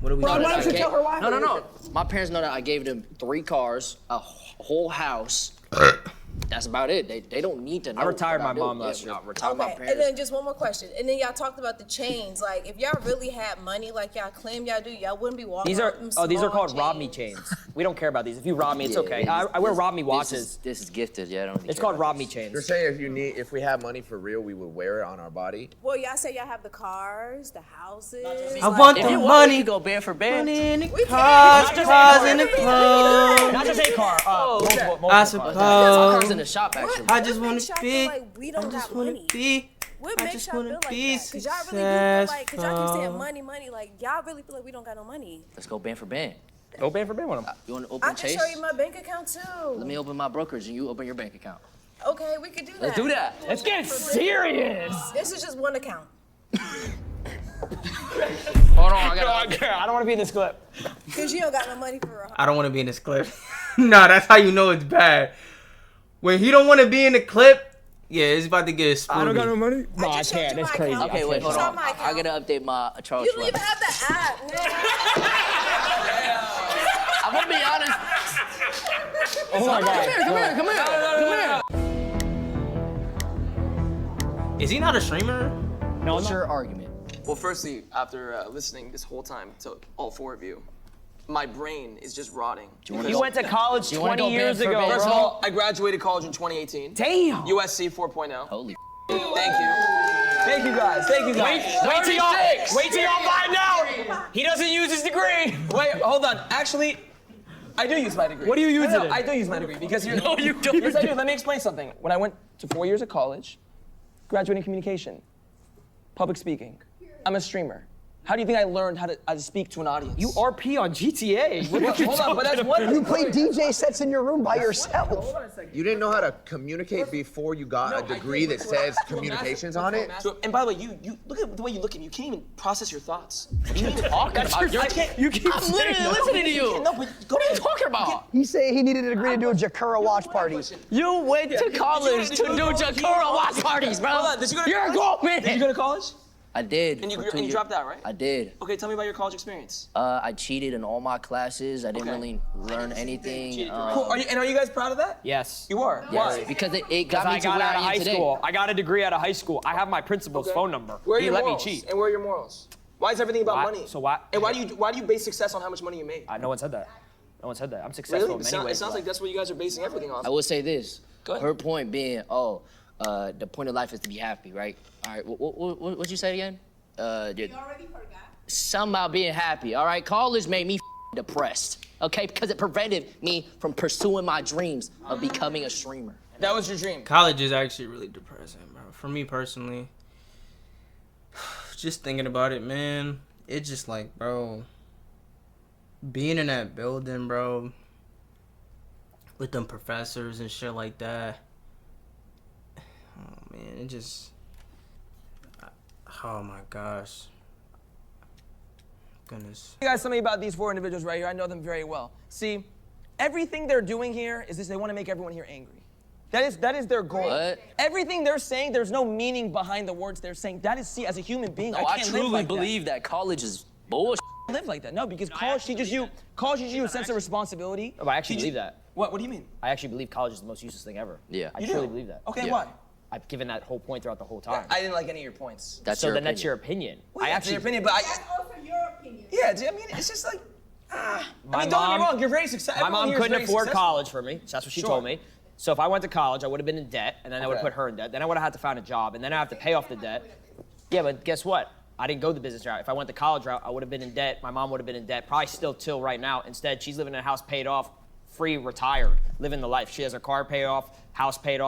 what are we Bro, doing? why don't you tell her why? No. My parents know that I gave them 3 cars, a whole house. That's about it. They don't need to know. I retired what my do. mom last year. I retired my Okay, parents. and then just one more question. And then y'all talked about the chains. Like, if y'all really had money like y'all claim y'all do, y'all wouldn't be walking These are around with them these are small called rob me chains. chains. We don't care about these. If you rob me, it's Yeah, okay. I wear rob me This watches. is gifted. Yeah, I don't. Really It's care called about rob me this. chains. You're saying if we had money for real, we would wear it on our body? Well, y'all say y'all have the cars, the houses. I want If the you want, money. we could go band for band. Money in the We cars, can't. cars in the club. Not just a car. Multiple I cars. Cars suppose. in the shop actually. I just wanna Makes y'all feel be. like we I don't just got wanna money. be. What I makes just y'all wanna feel like be that? Cause y'all really do feel like, cause y'all keep saying successful. money, like y'all really feel like we don't got no money. Let's go band for band. Go band for band with them. You want to I open can Chase? show you my bank account too. Let me open my brokerage and you open your bank account. Okay, we could do that. Let's do that. Let's get serious. This is just one account. Hold on, I got. I don't want to be in this clip. Cause you don't got no money for I don't want to be in this clip. Nah, that's how you know it's bad. When he don't want to be in the clip, yeah, it's about to get spoony. I don't got no money. No, I just showed can't. you That's my crazy. account. Okay, wait, hold It's on on. my I account. gotta update my Charles You don't even Schwab. have the app. I'm gonna be honest. Oh my god. Come here. Is he not a streamer? No, What's no. your argument? Well, firstly, after listening this whole time to all 4 of you, my brain is just rotting. You went to college You wanna 20 go years band for ago, band? First of bro. all, I graduated college in 2018. Damn. USC 4.0. Holy. Thank you. Thank you guys. Thank you guys. Wait till y'all find out. He doesn't use his degree. Wait, hold on. Actually, I do use my degree. What do you use No, it in? I do use my degree because you're. No, you don't. Yes, I do. Let me explain something. When I went to 4 years of college, graduating communication, public speaking, I'm a streamer. How do you think I learned how to speak to an audience? You RP on GTA. What Well, are you hold on, but that's talking one. about? You play DJ sets in your room by yourself. You didn't know how to communicate before you got a degree that says communications on it? So, and by the way, you look at the way you look at me. You can't even process your thoughts. You can't even talk about your. You keep I'm literally listening to you. No, but What are you talking about? He said he needed a degree to do a Jakura watch party. You went to college to do Jakura watch parties, bro. Hold on, did you go to You're a college? grown man. Did you go to college? I did. And you, for and 2 you years. dropped out, right? I did. Okay, tell me about your college experience. I cheated in all my classes. I didn't Okay. really learn anything. Cool. Are you guys proud of that? Yes. You are. Yes, Why? because it Because got me I to got where out of I am high today. school. I got a degree out of high school. I have my principal's phone number. Where are He your let morals? me cheat. And where are your morals? Why is everything about Why- money? so why- And why do you base success on how much money you made? No one said that. No one said that. I'm successful Really? in many ways. It sounds like that's what you guys are basing everything on. I will say this. Go ahead. Her point being, the point of life is to be happy, right? All right, what'd you say again? You already forgot. Something about being happy, all right? College made me depressed, okay? Because it prevented me from pursuing my dreams of becoming a streamer. That was your dream. College is actually really depressing, bro. For me personally, just thinking about it, man, it's just like, bro, being in that building, bro, with them professors and shit like that. Oh, man, it just, oh my gosh. Goodness. You guys, tell me about these 4 individuals right here. I know them very well. See, everything they're doing here is this: they want to make everyone here angry. That is their goal. What? Everything they're saying, there's no meaning behind the words they're saying. That is, see, as a human being, No, I I can't truly live like believe that college is bullshit. that. Live like that. No, because college teaches you a sense of responsibility. Oh, I actually believe that. What do you mean? I actually believe college is the most useless thing ever. Yeah. I You truly do? believe that. Okay, Yeah. why? I've given that whole point throughout the whole time. I didn't like any of your points. That's so your then opinion. that's your opinion. Well, I yeah, actually it's your opinion, but That's also your opinion. yeah, I mean, it's just like, I My mean, don't get me mom- wrong, you're very successful. My mom couldn't afford college for me. So that's what she Sure. told me. So if I went to college, I would have been in debt, and then I would have Okay. put her in debt. Then I would have had to find a job, and then I have to pay off the debt. Yeah, but guess what? I didn't go the business route. If I went the college route, I would have been in debt. My mom would have been in debt, probably still till right now. Instead, she's living in a house paid off, free, retired, living the life. She has her car paid off, house paid off.